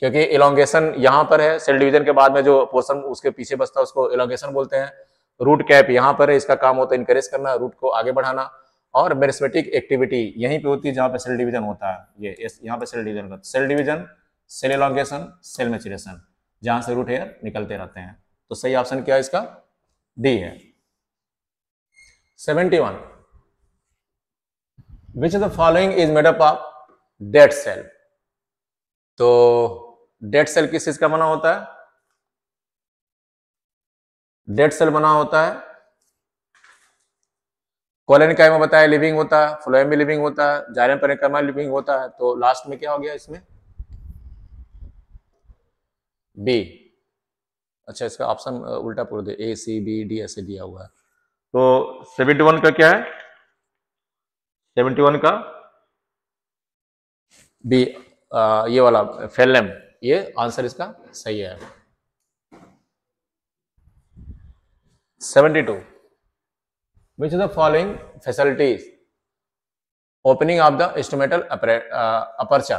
क्योंकि इलोंगेशन यहाँ पर है, सेल डिवीजन के बाद में जो पोर्शन उसके पीछे बचता है उसको इलोंगेशन बोलते हैं। रूट कैप यहाँ पर है, इसका काम होता है इनकरेज करना, रूट को आगे बढ़ाना। और मेरिस्टेमेटिक एक्टिविटी यहीं पे होती है जहाँ पे सेल डिवीजन होता है। ये यहाँ पे सेल डिवीजन का, cell division, cell elongation, cell maturation, जहां से रूट हेयर निकलते रहते हैं। तो सही ऑप्शन क्या है इसका? डी है। 71, which of the following is made up of dead cell? तो डेड सेल किस चीज का बना होता है? डेड सेल बना होता है, कोलन काइमा बताया लिविंग होता है, फ्लोएम भी लिविंग होता है, जाइलम पेरेन्काइमा लिविंग होता है। तो लास्ट में क्या हो गया इसमें? बी। अच्छा, इसका ऑप्शन उल्टा पूछ दे, ए सी बी डी ऐसे दिया हुआ है। तो 71 का क्या है? 71 का बी, ये वाला फेलम, ये आंसर इसका सही है। 72, which of the following facilities opening of the instrumental aperture,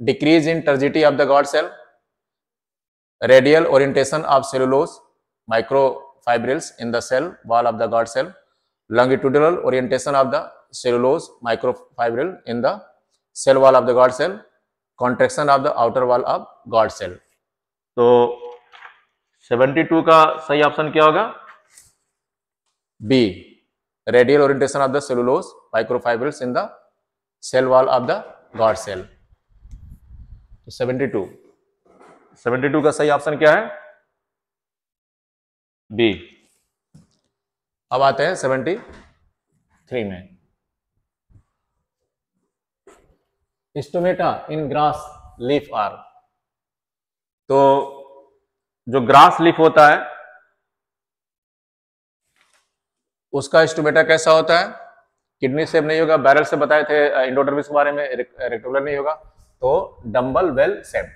decrease in turgidity of the guard cell, radial orientation of cellulose microfibrils in the cell wall of the guard cell, longitudinal orientation of the cellulose microfibril in the cell wall of the guard cell, contraction of the outer wall of guard cell। तो 72 का सही option क्या होगा? B, radial orientation of the cellulose microfibrils in the cell wall of the guard cell. 72 का सही option क्या है? B. अब आते हैं 73 में। Stomata in grass leaf are. तो जो ग्रास लीफ होता है उसका स्टोमेटा कैसा होता है? किडनी शेप नहीं होगा, बैरल से बताए थे एंडोडर्मिस के बारे में, रेक्टेंगुलर नहीं होगा, तो डंबल वेल शेप।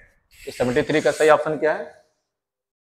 तो 73 का सही ऑप्शन क्या है?